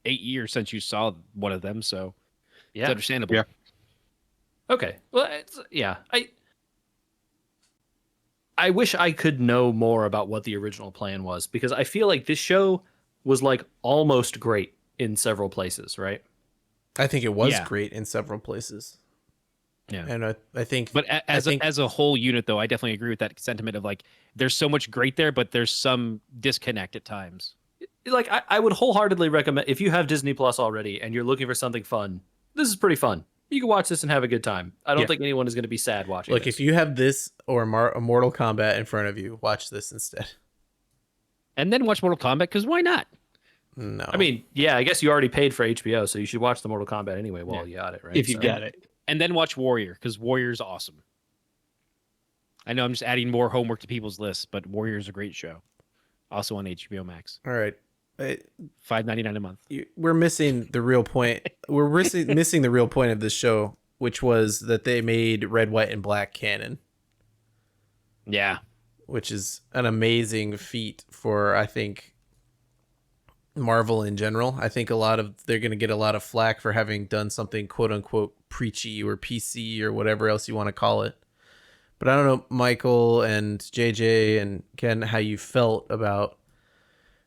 8 years since you saw one of them, so it's Yeah. understandable. Yeah. Okay. Well, yeah. I wish I could know more about what the original plan was, because I feel like this show was like almost great in several places, right? I think it was Yeah. great in several places. Yeah. And I think, But as a whole unit, though, I definitely agree with that sentiment of like, there's so much great there, but there's some disconnect at times. Like I would wholeheartedly recommend, if you have Disney Plus already and you're looking for something fun, this is pretty fun. You can watch this and have a good time. I don't Yeah. think anyone is going to be sad watching look, this. if you have this or a Mortal Kombat in front of you, watch this instead. And then watch Mortal Kombat, because why not? No, I mean, yeah, I guess you already paid for HBO, so you should watch the Mortal Kombat anyway while you got it, right? If you So- got it. And then watch Warrior, because Warrior's awesome. I know I'm just adding more homework to people's lists, but Warrior's a great show. Also on HBO Max. all right. $5.99 a month. We're missing the real point. We're missing the real point of this show, which was that they made red, white, and black canon, Yeah. which is an amazing feat for, I think, Marvel in general. I think they're going to get a lot of flack for having done something quote unquote preachy or PC or whatever else you want to call it. But I don't know, Michael and JJ and Ken, how you felt about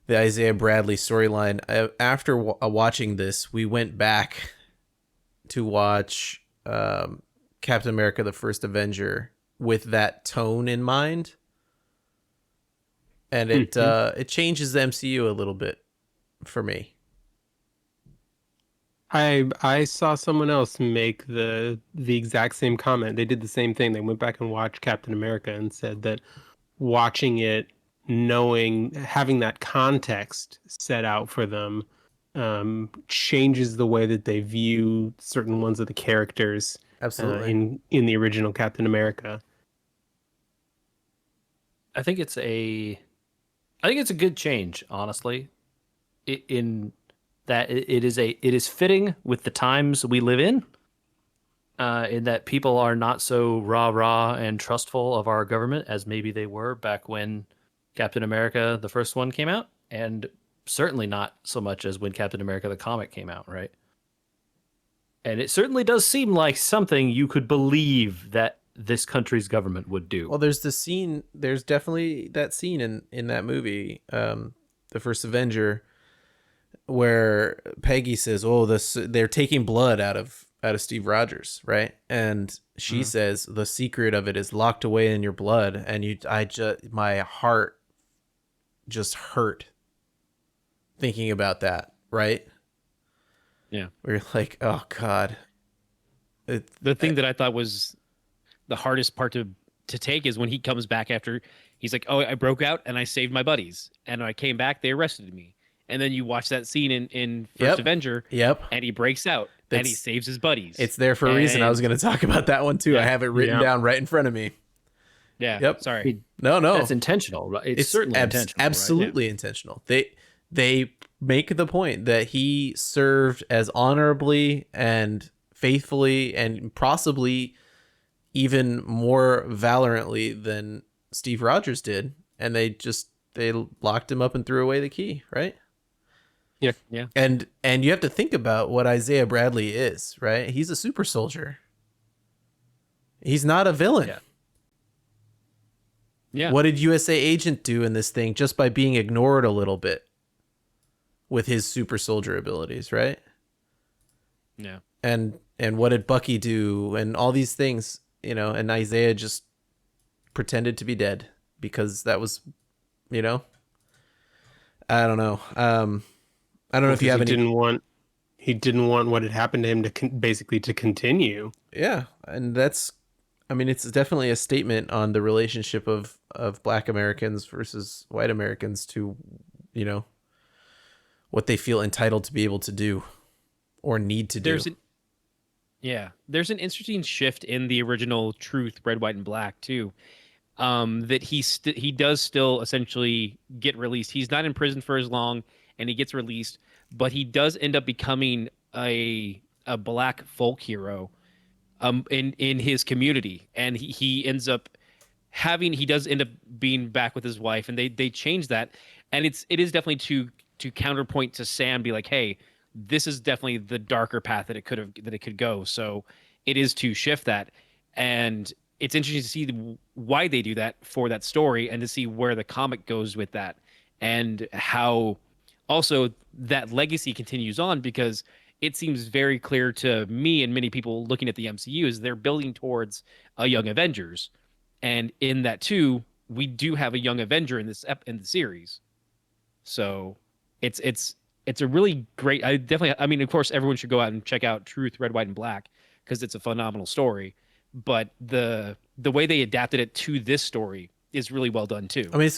the Isaiah Bradley storyline. After watching this, we went back to watch Captain America: The First Avenger with that tone in mind, and it changes the MCU a little bit for me. I saw someone else make the exact same comment. They did the same thing. They went back and watched Captain America and said that watching it, having that context set out for them, changes the way that they view certain ones of the characters Absolutely. in the original Captain America. I think it's a good change, honestly. In that it is fitting with the times we live in that people are not so rah and trustful of our government as maybe they were back when Captain America, the first one, came out, and certainly not so much as when Captain America the comic came out, right? And it certainly does seem like something you could believe that this country's government would do. Well, there's the scene. There's definitely that scene in that movie, the first Avenger, where Peggy says, "Oh, they're taking blood out of Steve Rogers, right?" And she says, "The secret of it is locked away in your blood." And my heart just hurt thinking about that, right? Yeah. We're like, oh God. The thing that I thought was the hardest part to take is when he comes back after he's like, "Oh, I broke out and I saved my buddies, and when I came back, they arrested me." And then you watch that scene in First Yep. Avenger, Yep. and he breaks out and he That's- saves his buddies. It's there for a reason. I was going to talk about that one too. I Yeah. have it written down right in front of me. Yeah. Yep. Sorry. No. That's intentional. Right? It's certainly intentional. Right? Absolutely intentional. They make the point that he served as honorably and faithfully and possibly even more valorantly than Steve Rogers did, and they locked him up and threw away the key, right? Yeah. Yeah. And you have to think about what Isaiah Bradley is, right? He's a super soldier. He's not a villain. Yeah. Yeah. What did USA Agent do in this thing just by being ignored a little bit with his super soldier abilities, right? Yeah. And what did Bucky do and all these things, and Isaiah just pretended to be dead because that was, I don't know. I don't know if you have any. He didn't want what had happened to him to basically to continue. Yeah, and it's definitely a statement on the relationship of Black Americans versus white Americans to, what they feel entitled to be able to do or need to do. There's an interesting shift in the original Truth, Red, White, and Black too. That he does still essentially get released. He's not in prison for as long, and he gets released, but he does end up becoming a black folk hero in his community, and he ends up he does end up being back with his wife, and they change that, and it is definitely to counterpoint to Sam, be like, hey, this is definitely the darker path that it could go. So it is to shift that, and it's interesting to see why they do that for that story, and to see where the comic goes with that, and how also that legacy continues on, because it seems very clear to me and many people looking at the MCU is they're building towards a Young Avengers, and in that too, we do have a Young Avenger in the series. So it's a really great. I mean, of course, everyone should go out and check out Truth, Red, White, and Black, because it's a phenomenal story. But the way they adapted it to this story is really well done too. I mean,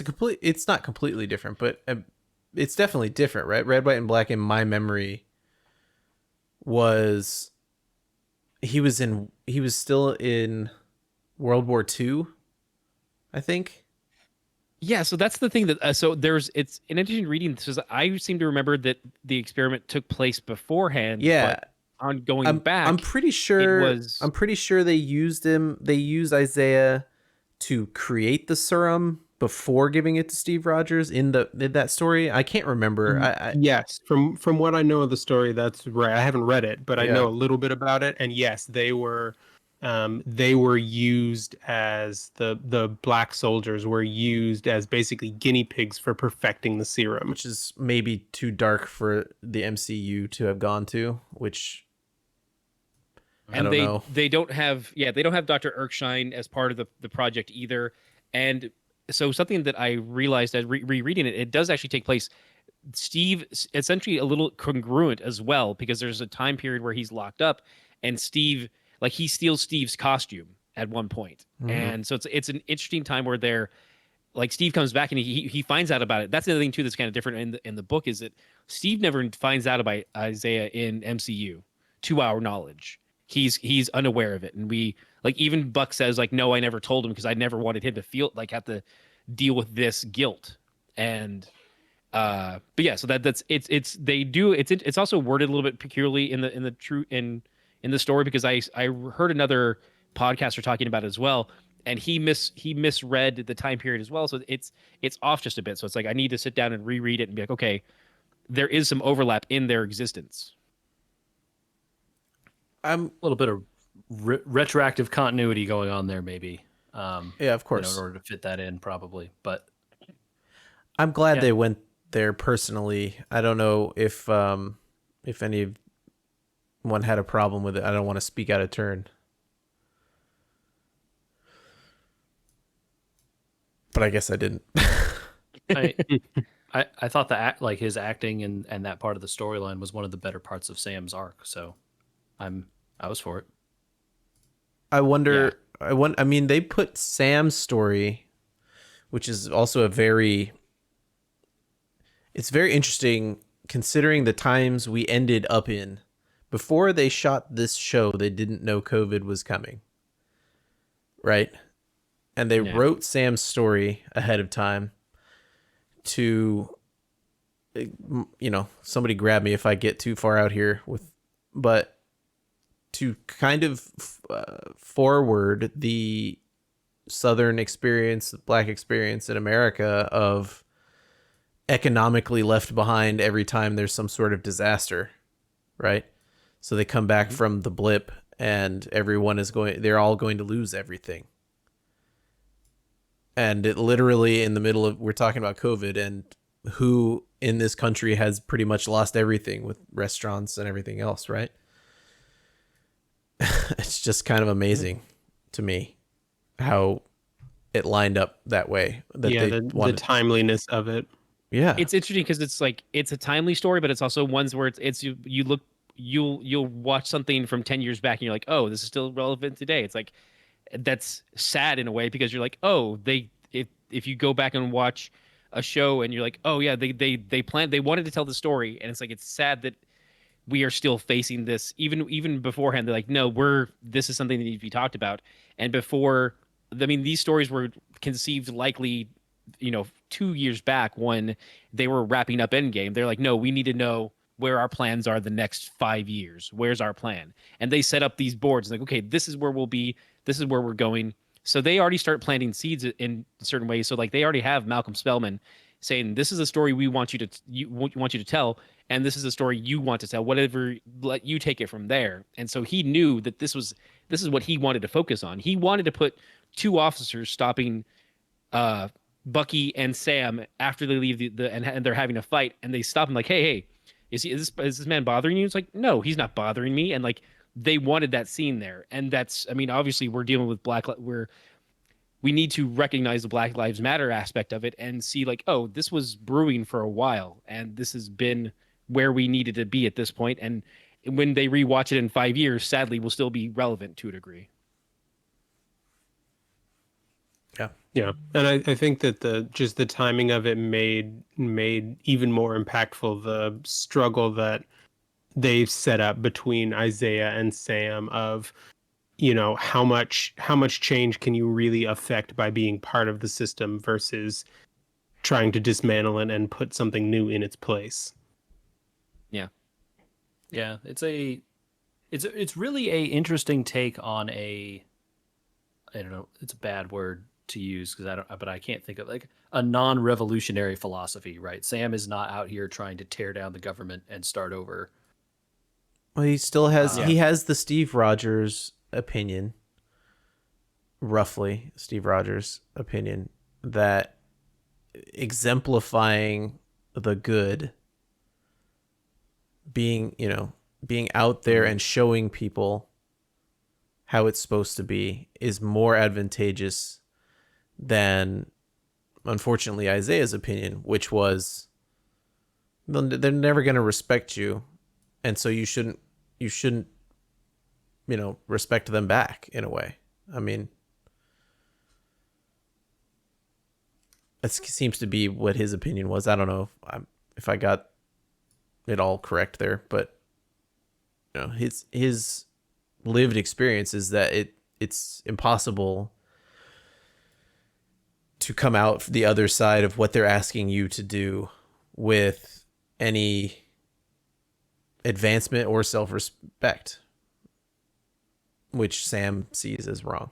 it's not completely different, but it's definitely different, right? Red, White, and Black in my memory was he was still in World War II, I think. Yeah, so that's the thing that it's an interesting reading, because I seem to remember that the experiment took place beforehand. Yeah, but on going back, I'm pretty sure they used Isaiah to create the serum before giving it to Steve Rogers in that story. I can't remember. Yes, from what I know of the story, that's right. I haven't read it, but I know a little bit about it. And yes, they were used as the black soldiers were used as basically guinea pigs for perfecting the serum, which is maybe too dark for the MCU to have gone to, which I don't know. They don't have Dr. Erskine as part of the project either. And so something that I realized as rereading it does actually take place. Steve, essentially a little congruent as well, because there's a time period where he's locked up, and Steve, like, he steals Steve's costume at one point. Mm-hmm. And so it's an interesting time where they're like, Steve comes back and he finds out about it. That's the other thing too that's kind of different in the book, is that Steve never finds out about Isaiah in MCU to our knowledge. He's unaware of it, and we, like, even Buck says, like, no, I never told him because I never wanted him to feel like have to deal with this guilt. And but yeah, so it's also worded a little bit peculiarly in the story, because I heard another podcaster talking about it as well, and he misread the time period as well, so it's off just a bit. So it's like I need to sit down and reread it and be like, okay, there is some overlap in their existence. I'm A little bit of retroactive continuity going on there, maybe. yeah, of In course. order to fit that in, probably. But I'm glad yeah, they went there personally. I don't know if anyone had a problem with it. I don't want to speak out of turn. But I guess I didn't. I I thought like his acting and that part of the storyline was one of the better parts of Sam's arc. So I was for it. I Yeah. wonder. I mean, they put Sam's story, which is also a very. It's very interesting considering the times we ended up in. Before they shot this show, they didn't know COVID was coming, right? And they Yeah. wrote Sam's story ahead of time to, somebody grab me if I get too far out here but to kind of forward the Southern experience, the Black experience in America of economically left behind every time there's some sort of disaster, right? So they come back from the blip and they're all going to lose everything. And it literally in the middle of, we're talking about COVID and who in this country has pretty much lost everything with restaurants and everything else, right? It's just kind of amazing to me how it lined up that way. That Yeah, they the wanted. timeliness of it. Yeah. It's interesting because it's like it's a timely story, but it's also ones where it's you look you'll watch something from 10 years back and you're like, oh, this is still relevant today. It's like that's sad in a way because you're like, oh, if you go back and watch a show and you're like, oh yeah, they wanted to tell the story, and it's like it's sad that we are still facing this even beforehand. They're like, no, this is something that needs to be talked about. And before, I mean, these stories were conceived likely, 2 years back when they were wrapping up Endgame. They're like, no, we need to know where our plans are the next 5 years. Where's our plan? And they set up these boards like, okay, this is where we'll be. This is where we're going. So they already start planting seeds in certain ways. So like they already have Malcolm Spellman saying, this is a story we want you to tell, and this is a story you want to tell. Whatever, let you take it from there. And so he knew that this is what he wanted to focus on. He wanted to put two officers stopping Bucky and Sam after they leave and they're having a fight, and they stop him like, hey, is this man bothering you? It's like, no, he's not bothering me. And like they wanted that scene there, and that's, I mean, obviously we're dealing with we need to recognize the Black Lives Matter aspect of it and see like, oh, this was brewing for a while, and this has been where we needed to be at this point. And when they rewatch it in 5 years, sadly, will still be relevant to a degree. Yeah. Yeah, and I think that the timing of it made even more impactful the struggle that they've set up between Isaiah and Sam of, how much change can you really affect by being part of the system versus trying to dismantle it and put something new in its place. Yeah, it's really a interesting take on I don't know, it's a bad word to use but I can't think of like a non-revolutionary philosophy, right? Sam is not out here trying to tear down the government and start over. Well, he still has, Yeah. he has the Steve Rogers opinion, roughly Steve Rogers opinion, that exemplifying the good, being out there and showing people how it's supposed to be is more advantageous than, unfortunately, Isaiah's opinion, which was they're never going to respect you, and so you shouldn't respect them back in a way. I mean, that seems to be what his opinion was. I don't know if I got it all correct there, but his lived experience is that it's impossible to come out the other side of what they're asking you to do with any advancement or self-respect, which Sam sees as wrong.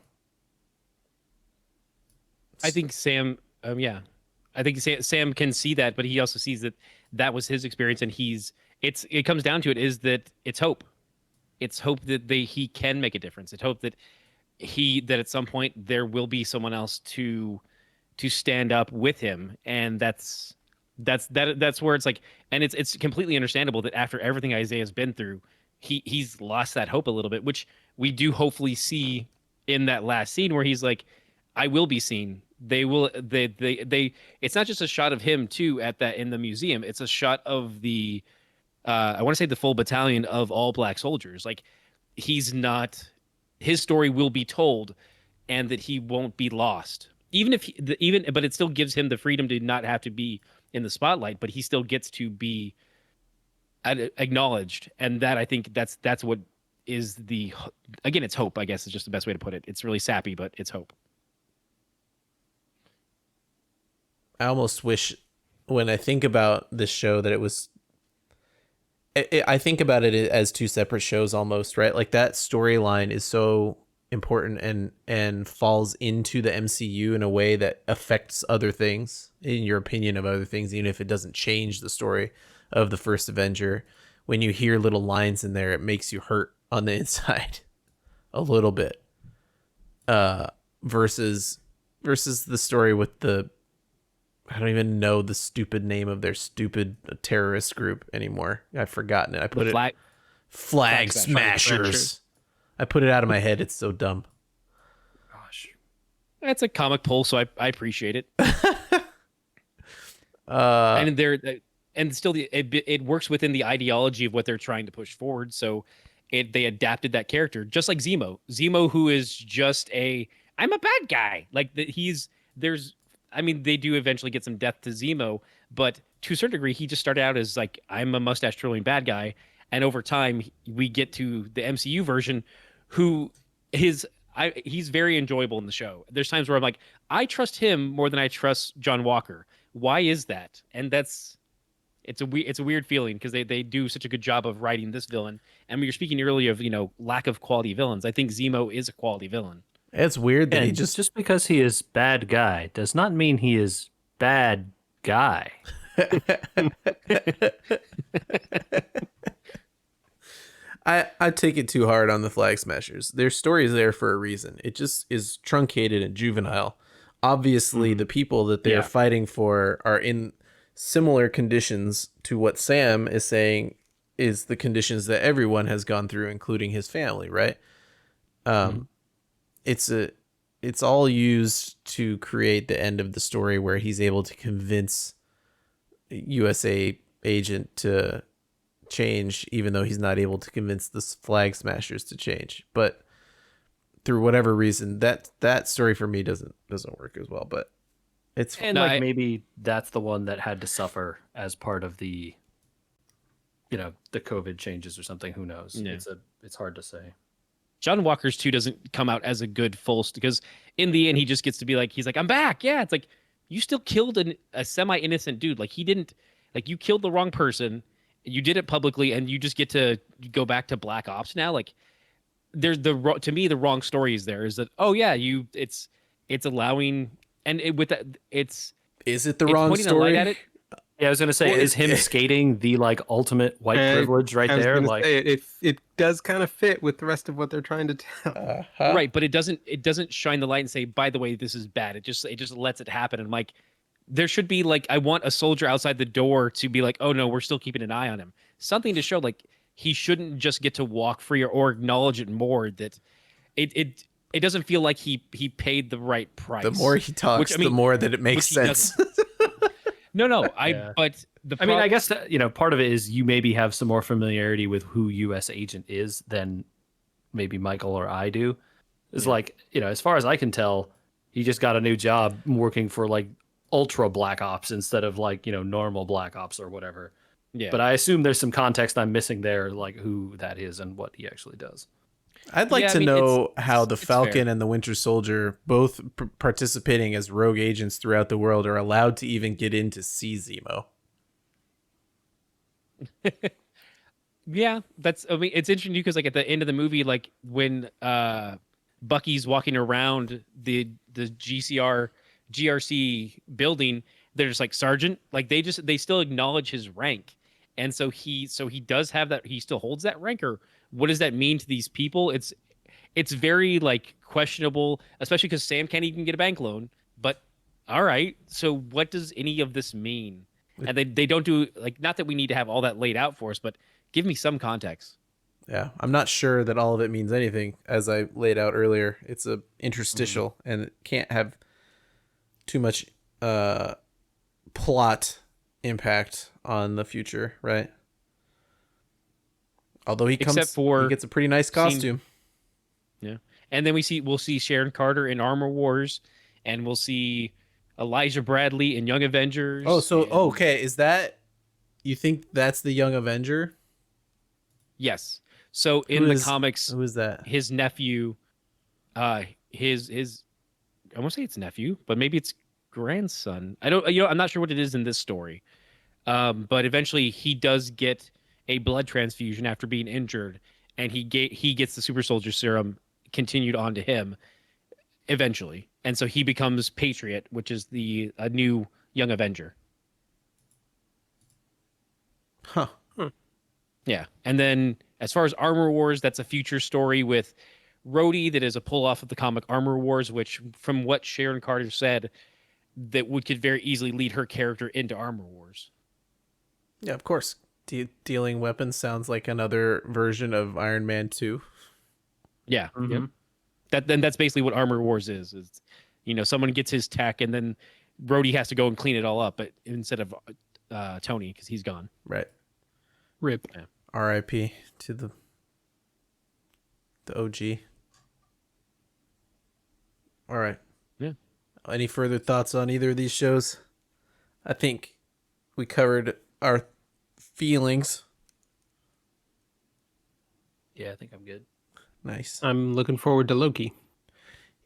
I think Sam, I think Sam can see that, but he also sees that was his experience, and it comes down to it is that it's hope. It's hope that he can make a difference. It's hope that that at some point there will be someone else to stand up with him, and that's where it's like, and it's completely understandable that after everything Isaiah's been through, he's lost that hope a little bit, which we do hopefully see in that last scene where he's like, I will be seen. They it's not just a shot of him too at that in the museum. It's a shot of the I want to say the full battalion of all black soldiers. Like, he's not, his story will be told, and that he won't be lost. Even if but it still gives him the freedom to not have to be in the spotlight, but he still gets to be acknowledged. And that, I think that's what is again, it's hope, I guess is just the best way to put it. It's really sappy, but it's hope. I almost wish, when I think about this show, that it was. I think about it as two separate shows almost, right? Like, that storyline is so important and falls into the MCU in a way that affects other things, in your opinion of other things, even if it doesn't change the story of the first Avenger. When you hear little lines in there, it makes you hurt on the inside a little bit. Versus the story with I don't even know the stupid name of their stupid terrorist group anymore. I've forgotten it. I put Flag Smashers. I put it out of my head. It's so dumb. Gosh. That's a comic pull, so I appreciate it. And still it works within the ideology of what they're trying to push forward. So they adapted that character, just like Zemo. Zemo, who is just I'm a bad guy. Like, they do eventually get some death to Zemo, but to a certain degree, he just started out as like, I'm a mustache twirling bad guy. And over time, we get to the MCU version, he's very enjoyable in the show. There's times where I'm like, I trust him more than I trust John Walker. Why is that? And it's a weird feeling, because they do such a good job of writing this villain. And we were speaking earlier of, lack of quality villains. I think Zemo is a quality villain. It's weird that And he just because he is bad guy does not mean he is bad guy. I take it too hard on the Flag Smashers. Their story is there for a reason. It just is truncated and juvenile. Obviously, the people that they're fighting for are in similar conditions to what Sam is saying is the conditions that everyone has gone through, including his family, right? It's all used to create the end of the story where he's able to convince USA agent to change, even though he's not able to convince the Flag Smashers to change. But through whatever reason, that story for me doesn't work as well. But it's maybe that's the one that had to suffer as part of the the COVID changes or something. Who knows? Yeah. It's hard to say. John Walker's 2 doesn't come out as a good full, because in the end he just gets to be like, he's like, I'm back. Yeah, it's like, you still killed a semi-innocent dude. Like, he didn't, like, you killed the wrong person. You did it publicly, and you just get to go back to Black Ops now. Like, there's to me, the wrong story is there is that, oh yeah, it's allowing, and with that, is it the wrong story? At it. Yeah, I was gonna say, is him skating the ultimate white privilege right there? Like, it does kind of fit with the rest of what they're trying to tell. Right, but it doesn't shine the light and say, by the way, this is bad. It just lets it happen. And like, there should be I want a soldier outside the door to be like, oh no, we're still keeping an eye on him. Something to show he shouldn't just get to walk free, or acknowledge it more, that it doesn't feel like he paid the right price. The more he talks, the more that it makes sense. No, but I guess that, part of it is you maybe have some more familiarity with who U.S. agent is than maybe Michael or I do. It's as far as I can tell, he just got a new job working for ultra Black Ops instead of normal Black Ops or whatever. Yeah. But I assume there's some context I'm missing there, who that is and what he actually does. I'd like to know how the Falcon and the Winter Soldier, both participating as rogue agents throughout the world, are allowed to even get in to see Zemo. Yeah, it's interesting because at the end of the movie, when Bucky's walking around the GRC building, they're just like, Sergeant, they still acknowledge his rank. And so he does have that, he still holds that rank, or what does that mean to these people? It's very like questionable, especially because Sam can't even get a bank loan. But all right, so what does any of this mean? And they don't do like, not that we need to have all that laid out for us, but give me some context. Yeah, I'm not sure that all of it means anything. As I laid out earlier, it's a interstitial, and it can't have too much plot impact on the future, right? Although he gets a pretty nice costume. Yeah, and then we'll see Sharon Carter in Armor Wars, and we'll see Elijah Bradley in Young Avengers. Oh, so okay, is that, you think that's the Young Avenger? Yes. So in the comics, who is that? His nephew, his I won't say it's nephew, but maybe it's grandson. I'm not sure what it is in this story. But eventually he does get a blood transfusion after being injured, and he gets the super soldier serum continued onto him eventually. And so he becomes Patriot, which is a new Young Avenger. Huh. Yeah. And then as far as Armor Wars, that's a future story with Rhodey that is a pull off of the comic Armor Wars, which from what Sharon Carter said, that could very easily lead her character into Armor Wars. Yeah, of course. Dealing weapons sounds like another version of Iron Man 2. Yeah. Mm-hmm. Yep. That's basically what Armor Wars is, someone gets his tech and then Rhodey has to go and clean it all up, but instead of Tony, because he's gone. Right. Rip. Yeah. R.I.P. to the OG. All right. Yeah. Any further thoughts on either of these shows? I think we covered our feelings. Yeah, I think I'm good. Nice. I'm looking forward to Loki.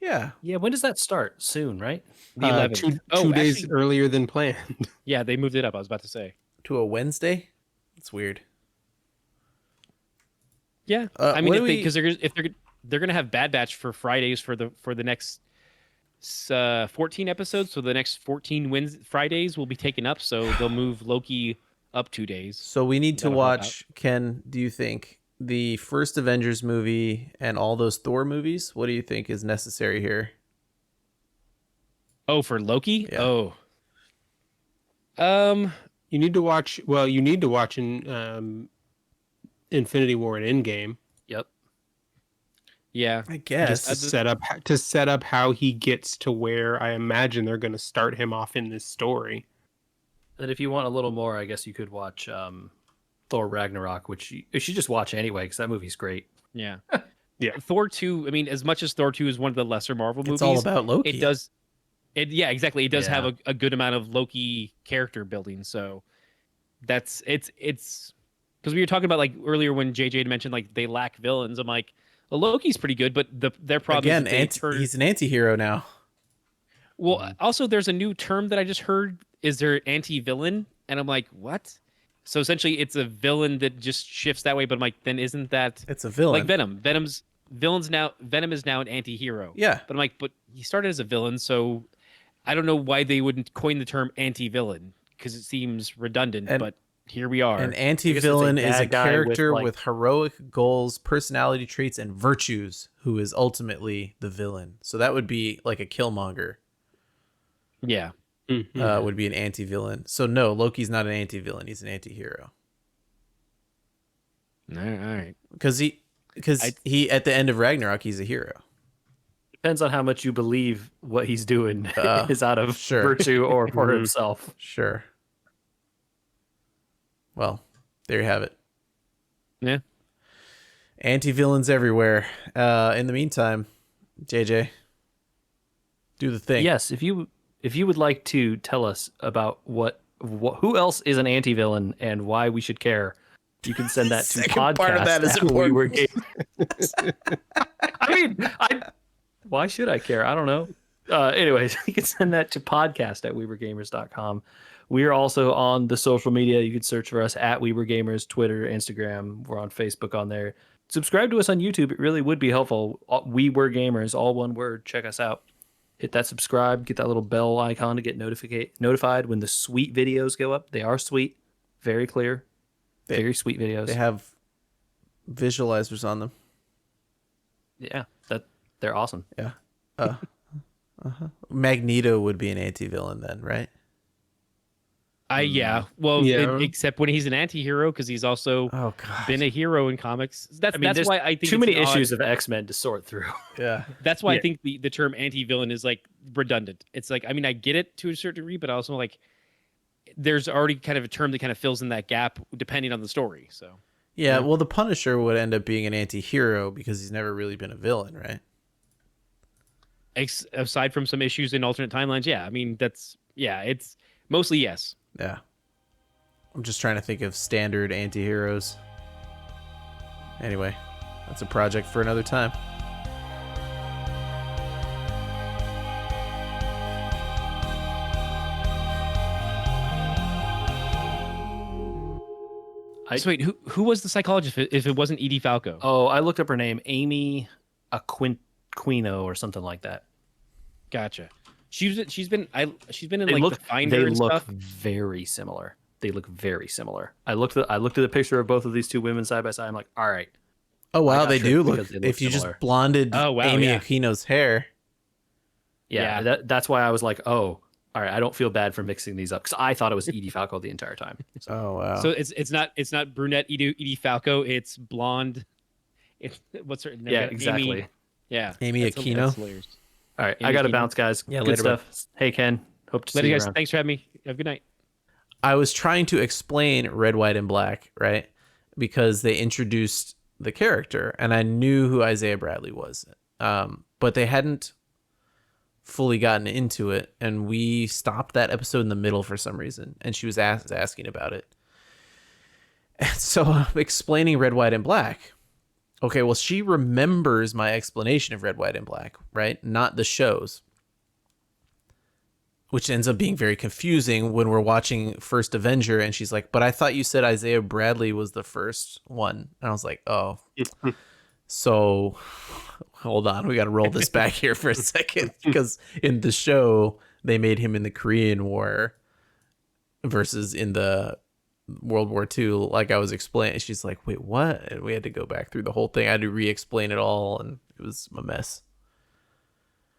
Yeah. Yeah, when does that start? Soon, right? The 11th. Two days earlier than planned. Yeah, they moved it up. I was about to say. To a Wednesday? It's weird. Yeah, I mean, if they're gonna have Bad Batch for Fridays for the next 14 episodes, so the next 14 Fridays will be taken up. So they'll move Loki up 2 days. So we need to watch. Ken, do you think the first Avengers movie and all those Thor movies? What do you think is necessary here? Oh, for Loki? Yeah. Oh. You need to watch. Well, you need to watch in Infinity War and Endgame. Yep. Yeah, I guess just to set up how he gets to where I imagine they're going to start him off in this story. And if you want a little more, I guess you could watch Thor Ragnarok, which you should just watch anyway because that movie's great. Yeah. Yeah. Thor 2, I mean, as much as Thor 2 is one of the lesser Marvel movies, it's all about Loki. Yeah, exactly. It does have a good amount of Loki character building. So it's because we were talking about like earlier when JJ had mentioned like they lack villains. I'm like, well, Loki's pretty good, but their problem is he's an anti-hero now. Well, also there's a new term that I just heard. Is there anti-villain? And I'm like, what? So essentially, it's a villain that just shifts that way. But I'm like, then isn't that it's a villain like Venom? Venom is now an anti-hero. Yeah. But I'm like, but he started as a villain, so I don't know why they wouldn't coin the term anti-villain because it seems redundant. But here we are. An anti-villain is a character with heroic goals, personality traits, and virtues who is ultimately the villain. So that would be like a Killmonger. Yeah. Mm-hmm. Would be an anti-villain. So no, Loki's not an anti-villain. He's an anti-hero. All right. Because he at the end of Ragnarok, he's a hero. Depends on how much you believe what he's doing is out of virtue or for himself. Sure. Well, there you have it. Yeah. Anti-villains everywhere. In the meantime, JJ, do the thing. Yes, if you would like to tell us about who else is an anti-villain and why we should care, you can send that to podcast. Part of that is important. I mean, why should I care? I don't know. Anyways, you can send that to podcast@wewergamers.com. We are also on the social media. You can search for us at wewergamers, Twitter, Instagram. We're on Facebook on there. Subscribe to us on YouTube. It really would be helpful. We Were Gamers, all one word. Check us out. Hit that subscribe. Get that little bell icon to get notified when the sweet videos go up. They are sweet. Very clear. Very sweet videos. They have visualizers on them. Yeah, they're awesome. Yeah. Magneto would be an anti-villain then, right? Yeah. Well, Yeah. except when he's an anti-hero, because he's also Oh god. been a hero in comics. That's I mean, there's why I think too it's many an odd- issues of X-Men to sort through. Yeah. That's why I Yeah. think the term anti-villain is like redundant. It's like, I mean, I get it to a certain degree, but also like there's already kind of a term that kind of fills in that gap depending on the story. So Yeah, well, the Punisher would end up being an anti-hero because he's never really been a villain, right? aside from some issues in alternate timelines, yeah, I mean, it's mostly yes. Yeah. I'm just trying to think of standard anti-heroes. Anyway, that's a project for another time. So wait, who was the psychologist if it wasn't Edie Falco? Oh, I looked up her name, Amy Aquino or something like that. Gotcha. She's been in They like look, the Finder they and look stuff. very similar. They look very similar. I looked at the picture of both of these two women side by side. I'm like, all right. Oh wow, got they tricked do because look. they look If you similar. just blonded Oh, wow, Amy yeah. Aquino's hair. Yeah, Yeah. that's why I was like, oh, all right. I don't feel bad for mixing these up because I thought it was Edie Falco the entire time. So, Oh wow. So it's not brunette Edie Falco. It's blonde. It's what's her name? yeah, exactly. Amy, yeah, Amy that's Aquino? that's hilarious. All right, Amy I got to Aquino. bounce, guys. Yeah, Good later, bud. stuff. Hey, Ken. Hope to see Later, you guys. around. Thanks for having me. Have a good night. I was trying to explain Red, White, and Black, right? Because they introduced the character, and I knew who Isaiah Bradley was, but they hadn't fully gotten into it, and we stopped that episode in the middle for some reason, and she was asking about it. And so I'm explaining Red, White, and Black. Okay, well, she remembers my explanation of Red, White, and Black, right? Not the shows. Which ends up being very confusing when we're watching First Avenger, and she's like, but I thought you said Isaiah Bradley was the first one. And I was like, oh. So hold on, we got to roll this back here for a second, because in the show, they made him in the Korean War versus in the World War II, like I was explaining. She's like, wait, what? And we had to go back through the whole thing. I had to re-explain it all, and it was a mess.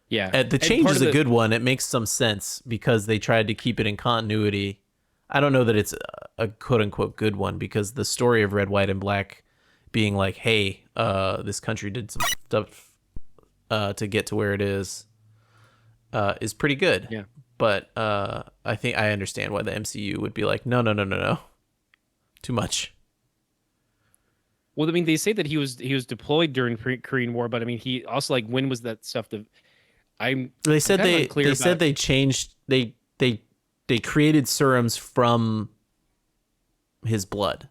Yeah, The change is a good one. It makes some sense because they tried to keep it in continuity. I don't know that it's a quote unquote good one, because the story of Red, White, and Black being like, hey, this country did some stuff to get to where it is pretty good. Yeah. But I think I understand why the MCU would be like, no. Too much. Well, I mean, they say that he was deployed during Korean War, but I mean, he also like when was that stuff? They said kind of they unclear said about- they changed they created serums from his blood.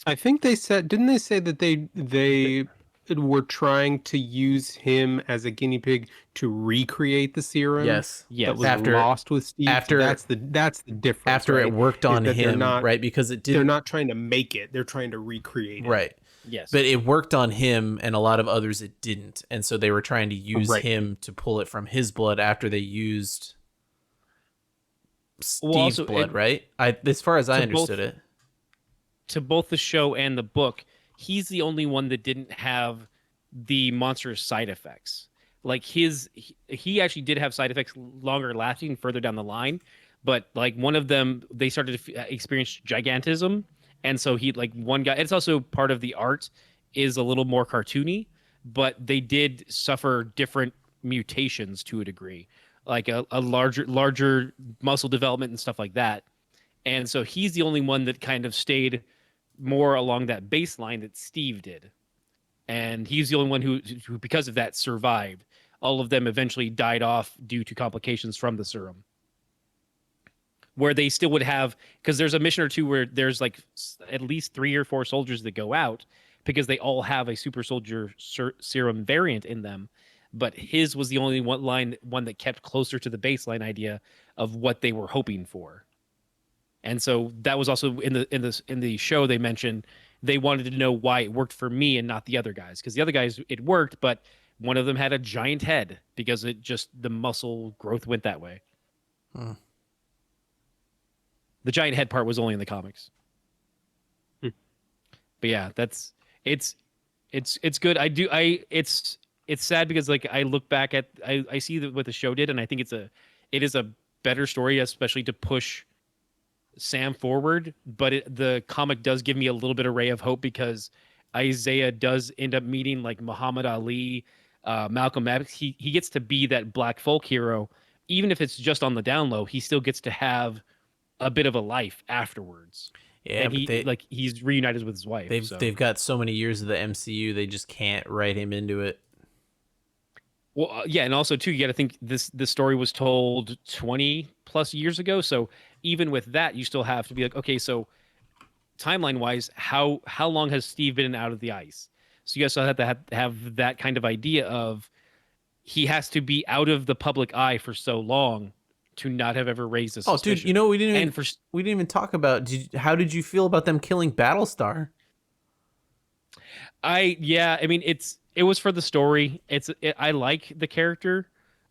I think they said, didn't they say that they were trying to use him as a guinea pig to recreate the serum? Yes. Yes. That was After- lost with Steve. after- that's the difference. After right? it worked Is on that they're him, not- right? Because it They're didn't not trying to make it; they're trying to recreate it. right. yes, But it worked on him, and a lot of others it didn't, and so they were trying to use Right. him to pull it from his blood after they used Steve's also, blood, right? As far as I to both- understood it. to both the show and the book, he's the only one that didn't have the monstrous side effects. Like he actually did have side effects longer lasting further down the line, but like one of them, they started to experience gigantism, and so he like one guy. It's also part of the art is a little more cartoony, but they did suffer different mutations to a degree, like a larger muscle development and stuff like that. And so he's the only one that kind of stayed more along that baseline that Steve did. And he's the only one who, because of that, survived. All of them eventually died off due to complications from the serum. Where they still would have, because there's a mission or two where there's like at least 3 or 4 soldiers that go out because they all have a super soldier serum variant in them. But his was the only one that kept closer to the baseline idea of what they were hoping for. And so that was also in the show they mentioned they wanted to know why it worked for me and not the other guys, because the other guys it worked, but one of them had a giant head because it just the muscle growth went that way. Hmm. The giant head part was only in the comics. But yeah, it's good. It's sad because like I look back at I see what the show did, and I think it is a better story, especially to push Sam forward. But the comic does give me a little bit of ray of hope because Isaiah does end up meeting like Muhammad Ali, Malcolm X. He gets to be that black folk hero, even if it's just on the down low. He still gets to have a bit of a life afterwards. Yeah, And but he's reunited with his wife. they've got so many years of the MCU, they just can't write him into it. Well, yeah, and also too, you got to think this story was told 20 plus years ago. So even with that, you still have to be like, okay, so timeline wise, how long has Steve been out of the ice? So you guys still have to have that kind of idea of he has to be out of the public eye for so long to not have ever raised a suspicion. Oh, dude, you know we didn't even, And we didn't even talk about. How did you feel about them killing Battlestar? I mean it was for the story. I like the character,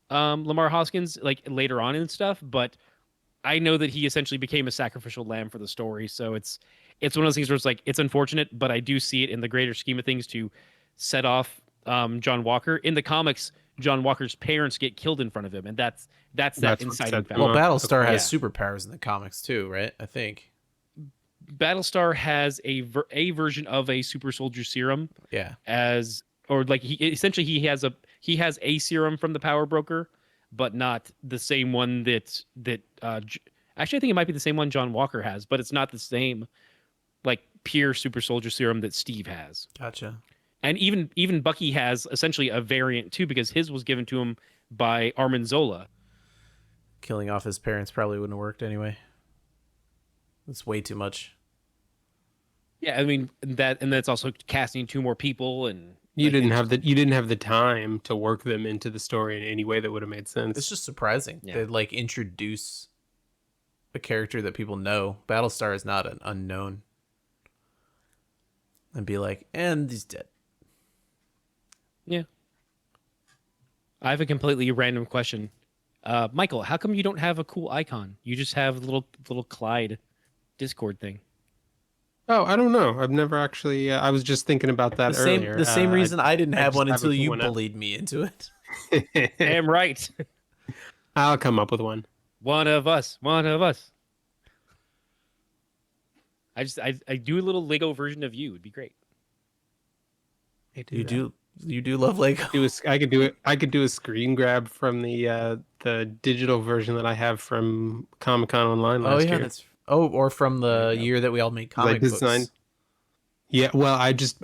Lamar Hoskins, like later on and stuff, but I know that he essentially became a sacrificial lamb for the story. So it's one of those things where it's like it's unfortunate, but I do see it in the greater scheme of things to set off John Walker. In the comics, John Walker's parents get killed in front of him, and that's that what inciting set them factor. Well, up. Battlestar has Yeah. superpowers in the comics too, right? I think. Battlestar has a version of a super soldier serum Yeah. as or like he has a serum from the power broker, but not the same one that actually I think it might be the same one John Walker has, but it's not the same like pure super soldier serum that Steve has. Gotcha. And even Bucky has essentially a variant too because his was given to him by Armin Zola. Killing off his parents probably wouldn't have worked anyway. That's way too much. Yeah, I mean that's also casting two more people and You like, didn't have the time to work them into the story in any way that would have made sense. It's just surprising. Yeah. They like introduce a character that people know. Battlestar is not an unknown. And be like, and he's dead. Yeah. I have a completely random question. Michael, how come you don't have a cool icon? You just have a little Clyde Discord thing. Oh, I don't know. I've never actually. I was just thinking about that earlier. The same reason I didn't I have just one haven't until put you one up. bullied me into it. Damn right. I'll come up with one. One of us. I do a little Lego version of you. It'd be great. You do love Lego. I could do a screen grab from the digital version that I have from Comic-Con Online Oh last yeah, year. or from the year that we all made comic books. Yeah, well,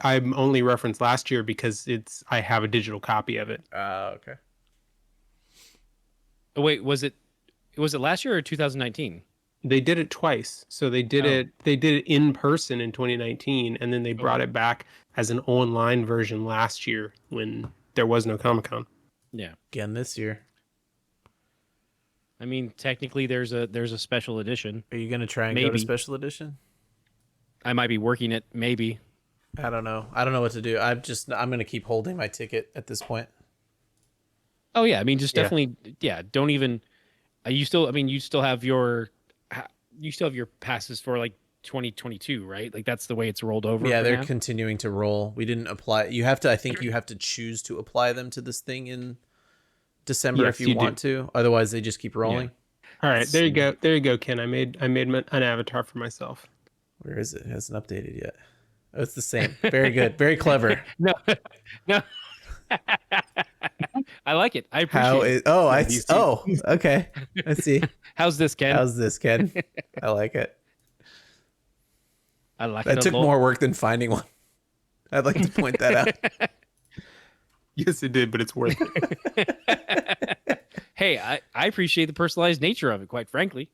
I'm only referenced last year because I have a digital copy of it. Okay. Oh wait, was it last year or 2019? They did it twice. So they did it in person in 2019, and then they brought it back as an online version last year when there was no Comic-Con. Yeah. Again this year. I mean, technically there's a special edition. Are you gonna try and go to Maybe. special edition? I might be working it, maybe. I don't know. I don't know what to do. I'm gonna keep holding my ticket at this point. Oh yeah, I mean, just Yeah. definitely, yeah. Don't even. You still have your passes for like 2022, right? Like that's the way it's rolled over. Yeah, for they're now. continuing to roll. We didn't apply. I think you have to choose to apply them to this thing in December Yes, if you you do. want to. Otherwise, they just keep rolling. All right, there you go, Ken. I made an avatar for myself. Where is it? It hasn't updated yet. Oh, it's the same. Very good. Very clever. No. I like it. I appreciate it. Okay. I see. How's this, Ken? How's this, Ken? I like it. I like That it. took more work than finding one. I'd like to point that out. Yes, it did, but it's worth it. Hey, I appreciate the personalized nature of it, quite frankly.